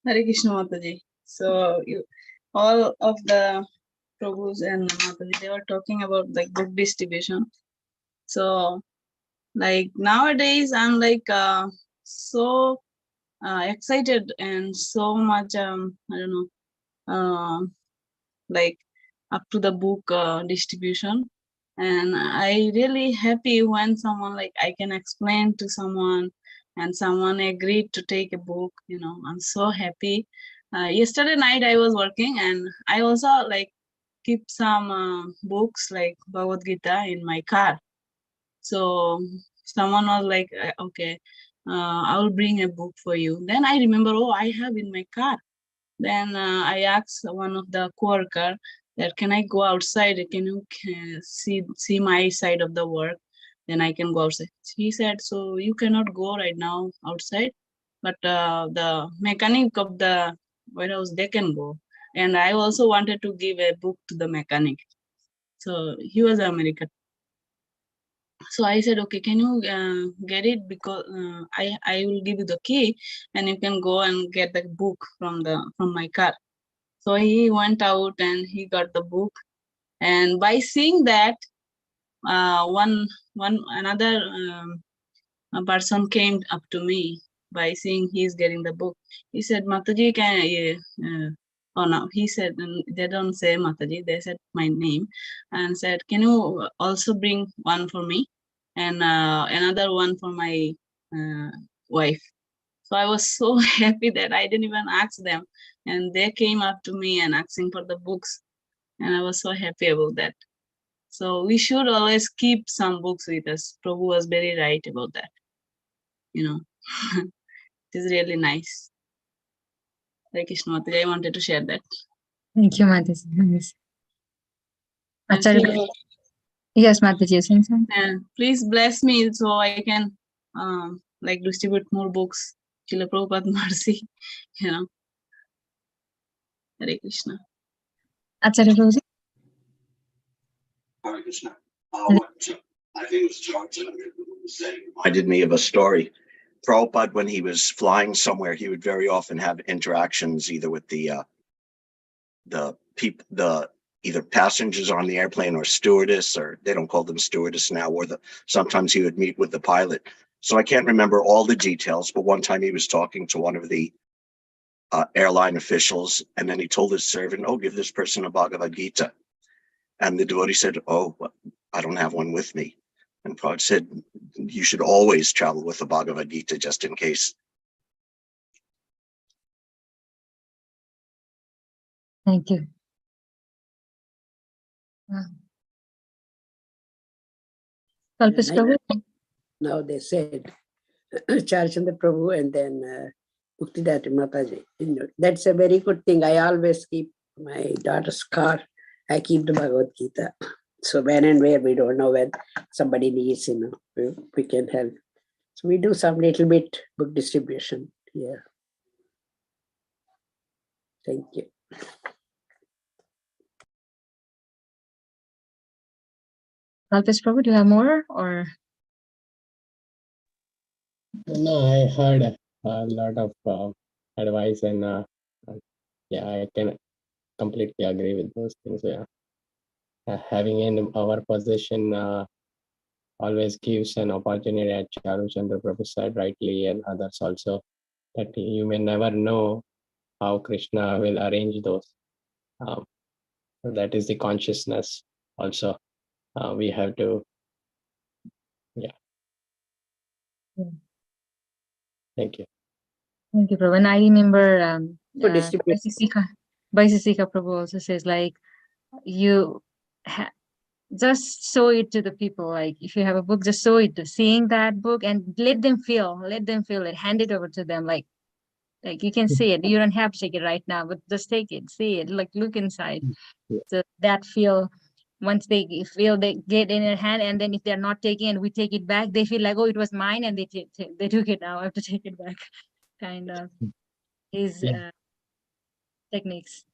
Hare Krishna Mataji. So all of the Prabhus and Mataji, they were talking about like book distribution. So like nowadays I'm like so excited and so much I don't know like up to the book distribution, and I really happy when someone like I can explain to someone and someone agreed to take a book. I'm so happy. Yesterday night I was working and I also like keep some books like Bhagavad Gita in my car. So someone was like, okay, I will bring a book for you. Then I remember, oh, I have in my car. Then I asked one of the co-worker that, can I go outside? Can you see my side of the work? Then I can go outside. He said, so you cannot go right now outside, but the mechanic of the warehouse, they can go. And I also wanted to give a book to the mechanic. So he was American. So I said, okay, can you get it? Because I will give you the key and you can go and get the book from my car. So he went out and he got the book. And by seeing that, another a person came up to me by seeing he's getting the book. He said, Mataji, oh no, he said, they don't say Mataji, they said my name, and said, can you also bring one for me and another one for my wife? So I was so happy that I didn't even ask them, and they came up to me and asking for the books, and I was so happy about that. So we should always keep some books with us. Prabhu was very right about that. It is really nice. Hare Krishna Mataji, I wanted to share that. Thank you, Mataji. Yes. And Acharya, yes, Mataji, yes, please bless me so I can like distribute more books. Srila Prabhupada mercy, Hare Krishna. Acharya Prabhuji. Hare Krishna. I think it was George reminded me of a story. Prabhupada, when he was flying somewhere, he would very often have interactions either with the people, either passengers on the airplane or stewardess, or they don't call them stewardess now, or sometimes he would meet with the pilot. So I can't remember all the details, but one time he was talking to one of the airline officials, and then he told his servant, "Oh, give this person a Bhagavad Gita." And the devotee said, "Oh, well, I don't have one with me." And Prabhupada said, "You should always travel with a Bhagavad Gita just in case." Thank you. Kalpesh Prabhu? Now they said Charchandra Prabhu and then Muktidati Mataji. You know, that's a very good thing. I always keep my daughter's car. I keep the Bhagavad Gita. So when and where we don't know, when somebody needs, we can help. So we do some little bit book distribution here. Thank you. Kalpesh Prabhu, do you have more or? No, I heard a lot of advice, and yeah, I can completely agree with those things. Yeah, having in our possession always gives an opportunity, as Charu Chandra Prabhu said rightly, and others also, that you may never know how Krishna will arrange those. So that is the consciousness also. We have to, yeah. Thank you. Thank you, Prabhu. And I remember For distribution. Vaisesika Prabhu also says, like, you just show it to the people. Like, if you have a book, just show it to seeing that book and let them feel it, hand it over to them. Like you can see it. You don't have to take it right now, but just take it, see it, like look inside. So that feel, once they feel, they get in their hand, and then if they're not taking it, we take it back, they feel like, oh, it was mine, and they took it, now I have to take it back. Kind of his techniques.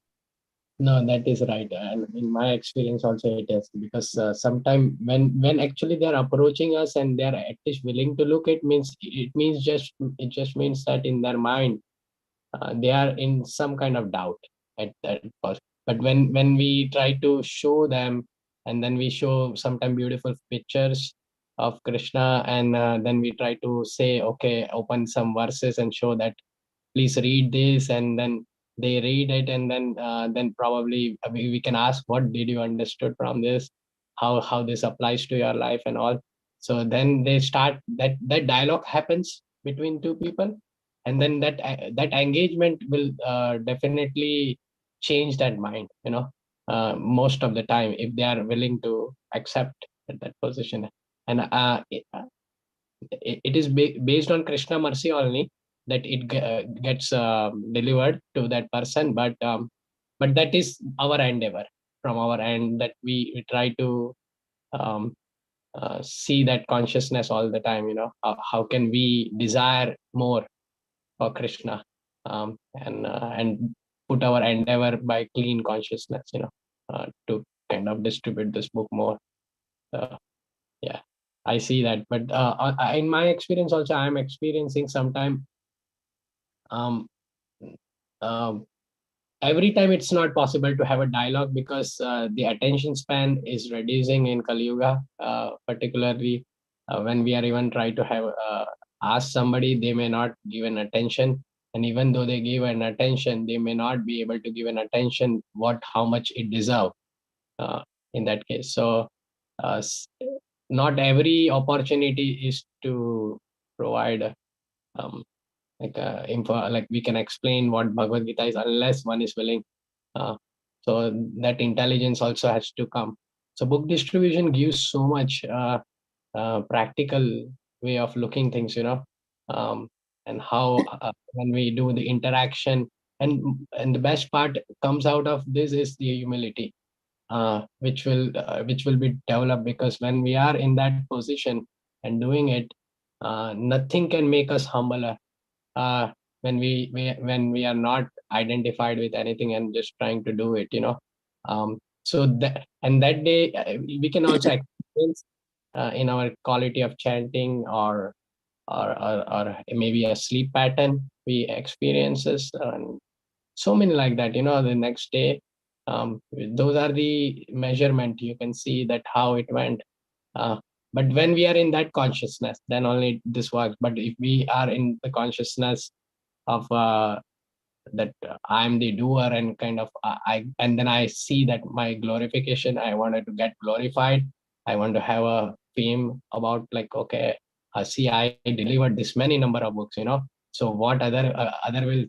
No, that is right, and in my experience also it is, because sometimes when actually they are approaching us and they are at least willing to look, it just means that in their mind they are in some kind of doubt at that first. But when we try to show them, and then we show sometimes beautiful pictures of Krishna, and then we try to say, okay, open some verses and show that, please read this, and then they read it, and then probably we can ask, what did you understood from this, how this applies to your life and all. So then they start, that dialogue happens between two people, and then that engagement will definitely change that mind, most of the time, if they are willing to accept that position. And it is based on Krishna mercy only that it gets delivered to that person, but that is our endeavor from our end, that we try to um, see that consciousness all the time. How can we desire more for Krishna, and put our endeavor by clean consciousness, to kind of distribute this book more. Yeah, I see that. But in my experience also, I'm experiencing sometime, every time it's not possible to have a dialogue, because the attention span is reducing in Kali Yuga, particularly when we are even trying to have ask somebody, they may not give an attention, and even though they give an attention, they may not be able to give an attention how much it deserves in that case. So not every opportunity is to provide info, like we can explain what Bhagavad Gita is, unless one is willing. So that intelligence also has to come. So book distribution gives so much practical way of looking things, and how when we do the interaction, and the best part comes out of this is the humility, which will be developed, because when we are in that position and doing it, nothing can make us humbler. When we are not identified with anything and just trying to do it, so that day we can also experience in our quality of chanting, or maybe a sleep pattern we experiences, and so many like that, the next day. Those are the measurement, you can see that how it went. But when we are in that consciousness, then only this works. But if we are in the consciousness of that I'm the doer and kind of and then I see that my glorification, I wanted to get glorified. I want to have a fame about like, okay, see, I delivered this many number of books, So what other will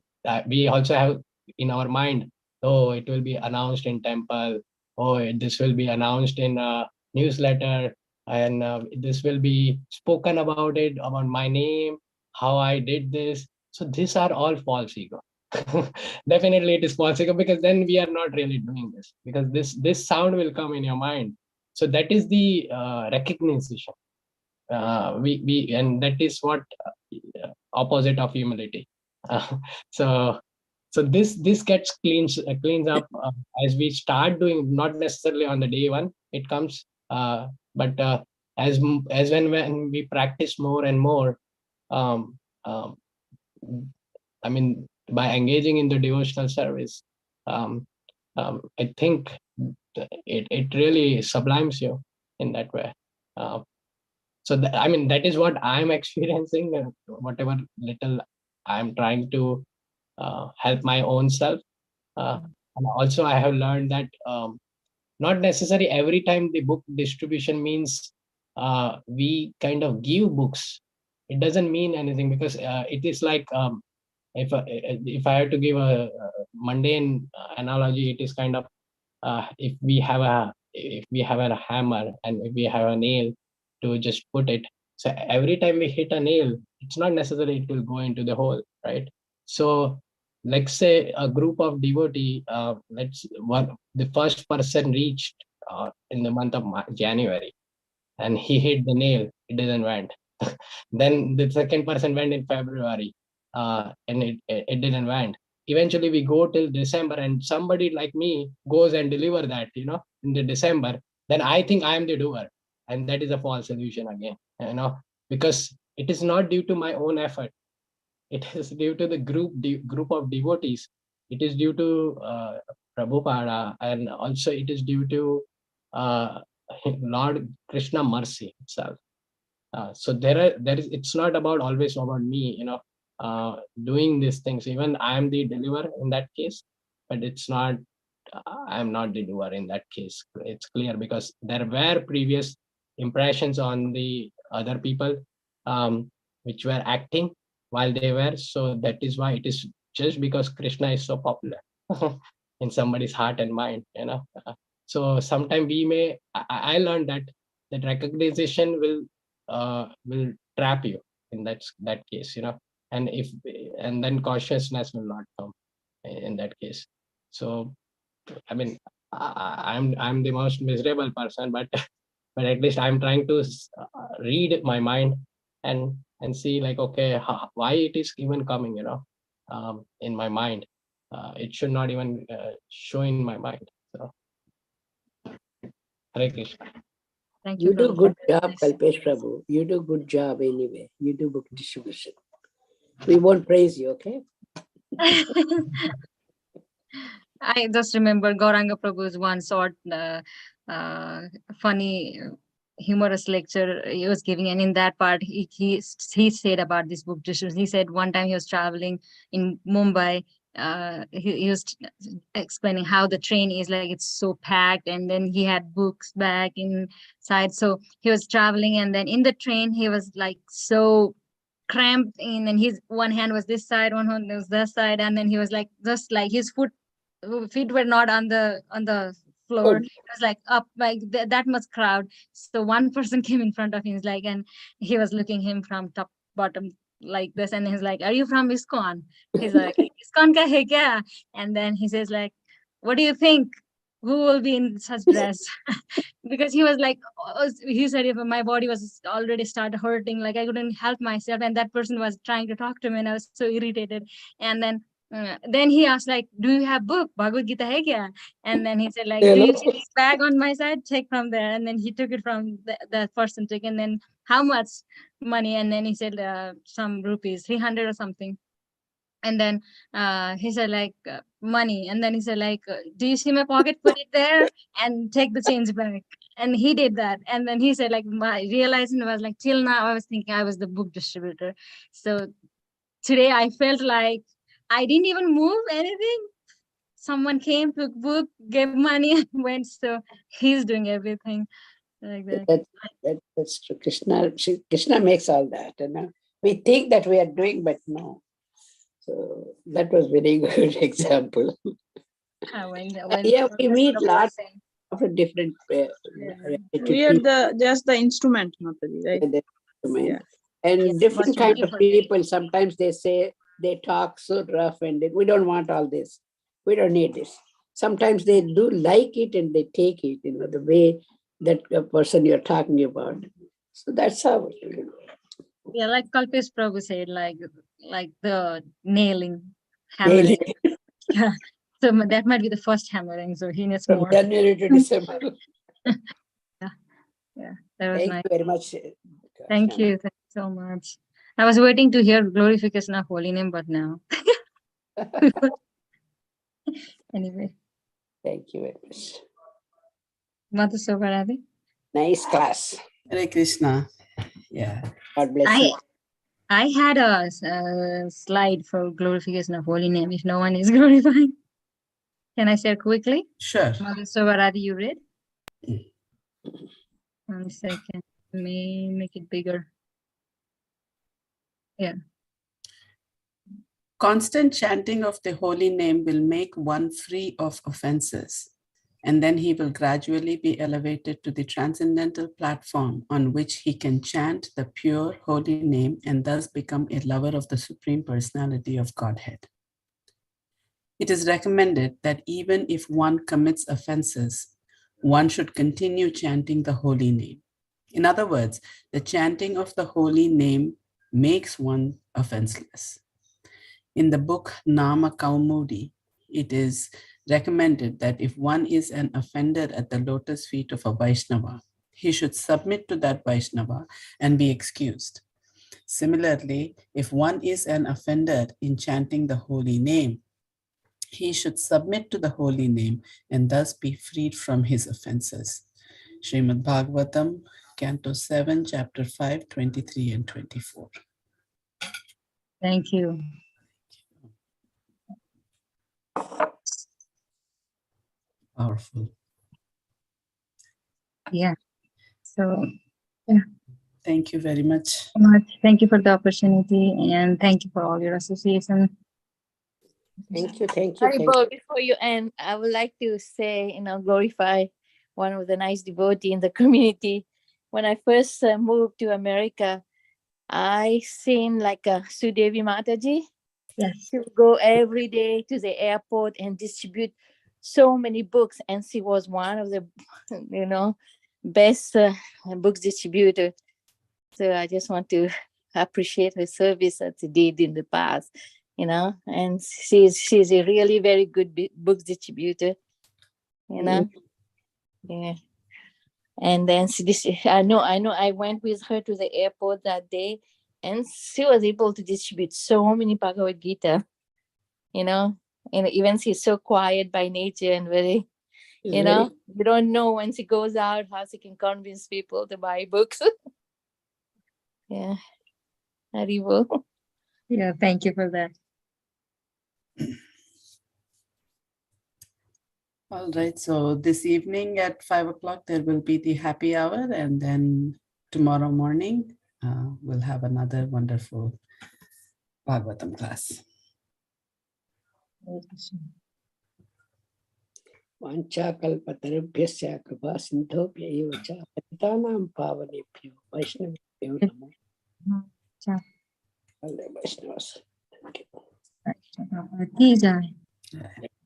we also have in our mind? Oh, it will be announced in temple. Oh, this will be announced in a newsletter, and this will be spoken about about my name, how I did this. So these are all false ego. Definitely it is possible, because then we are not really doing this, because this sound will come in your mind. So that is the recognition. We and that is what opposite of humility. So this gets cleans up as we start doing, not necessarily on the day one it comes, but as when we practice more and more, um, um, I mean, by engaging in the devotional service, I think it really sublimes you in that way. So I mean, that is what I'm experiencing. Whatever little I'm trying to help my own self. And also, I have learned that not necessarily every time the book distribution means we kind of give books. It doesn't mean anything, because it is like, if I have to give a mundane analogy, it is kind of if we have a hammer and if we have a nail to just put it. So every time we hit a nail, it's not necessarily it will go into the hole, right? So let's say a group of devotee, the first person reached in the month of January, and he hit the nail, it didn't went. Then the second person went in February, and it didn't went. Eventually we go till December, and somebody like me goes and deliver that, in the December. Then I think I am the doer, and that is a false illusion again, because it is not due to my own effort. It is due to the group of devotees. It is due to Prabhupada, and also it is due to uh, Lord Krishna mercy itself. So there is, it's not about always about me, doing these things. Even I am the deliverer in that case, but it's not, I am not the doer in that case. It's clear, because there were previous impressions on the other people, which were acting while they were. So that is why it is just because Krishna is so popular in somebody's heart and mind. So sometimes we may, I learned that recognition will trap you in that case, and then consciousness will not come in that case. So I mean, I'm the most miserable person, but but at least I'm trying to read my mind and see, like, okay, why it is even coming, in my mind. It should not even show in my mind. So Hare Krishna. Thank You do Prabhu. good job, Kalpesh Prabhu. You do good job anyway. You do book distribution. We won't praise you, okay? I just remember Gauranga Prabhu's one short, funny, humorous lecture he was giving, and in that part, he said about this book distribution. He said one time he was traveling in Mumbai. He was explaining how the train is, like it's so packed, and then he had books back inside. So he was traveling, and then in the train he was like so cramped in, and his one hand was this side, one hand was that side, and then he was like just like his feet were not on the floor. Good. It was like up, like that much crowd. So one person came in front of him, like, and he was looking him from top bottom like this, and he's like, "Are you from ISKCON?" He's like, "ISKCON ka hai kya?" And then he says like, "What do you think? Who will be in such dress?" Because he was like, he said, if my body was already started hurting, like I couldn't help myself, and that person was trying to talk to me, and I was so irritated. And then he asked like, "Do you have book Bhagavad Gita hai kya?" And then he said like, "Do you see this bag on my side? Take from there." And then he took it from that person, took, and then how much money? And then he said some rupees, 300 or something. And then he said like money, and then he said like do you see my pocket, put it there and take the change back. And he did that, and then he said like realizing was like till now I was thinking I was the book distributor. So today I felt like I didn't even move anything. Someone came, took book, gave money, and went. So he's doing everything like that. That's true. Krishna makes all that. We think that we are doing, but no. So that was very good example. Yeah, we meet lots of different. We are just the instrument, Mataji, right? Yeah. And different kind of people. Sometimes they talk so rough, and we don't want all this. We don't need this. Sometimes they do like it and they take it, the way that person you're talking about. So that's how. Yeah, like Kalpesh Prabhu said, like the nailing, hammering. Yeah. So that might be the first hammering. So he needs From more. January to December. Yeah, that was Thank nice. you very much. Thank you so much. I was waiting to hear glorification of holy name, but now. Anyway. Thank you very much. Mata Sobaradi. Nice class. Hare Krishna. Yeah. God bless you. I had a slide for glorification of holy name if no one is glorifying. Can I share quickly? Sure. Mata Sobaradi, you read? 1 second. May make it bigger. Yeah. Constant chanting of the holy name will make one free of offenses, and then he will gradually be elevated to the transcendental platform on which he can chant the pure holy name and thus become a lover of the Supreme Personality of Godhead. It is recommended that even if one commits offenses, one should continue chanting the holy name. In other words, the chanting of the holy name makes one offenseless. In the book Nama Kaumudi, it is recommended that if one is an offender at the lotus feet of a Vaishnava, he should submit to that Vaishnava and be excused. Similarly, if one is an offender in chanting the holy name, he should submit to the holy name and thus be freed from his offenses. Srimad Bhagavatam, Canto 7, Chapter 5, 23 and 24. Thank you. Powerful. Yeah. So, yeah. Thank you very much. Thank you for the opportunity, and thank you for all your association. Thank you. Thank you. Sorry, Thank Bo, you. before you end, I would like to say, glorify one of the nice devotee in the community. When I first moved to America, I seen like a Sudevi Mataji. Yes. She would go every day to the airport and distribute so many books, and she was one of the, best books distributor. So I just want to appreciate her service that she did in the past, and she's a really very good books distributor, Yeah. And then I know I went with her to the airport that day, and she was able to distribute so many Bhagavad Gita, and even she's so quiet by nature and very, you don't know when she goes out how she can convince people to buy books. Yeah. Haribo. Yeah, thank you for that. All right, so this evening at 5 o'clock, there will be the happy hour, and then tomorrow morning, we'll have another wonderful Bhagavatam class. Vanchakalpatarubhyasya kripa sindhobhya eva cha patitanam pavanebhyo vaishnavibhyo namo. Vaishnavas. Thank you. Ki jai.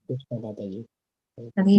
Krishna Mataji.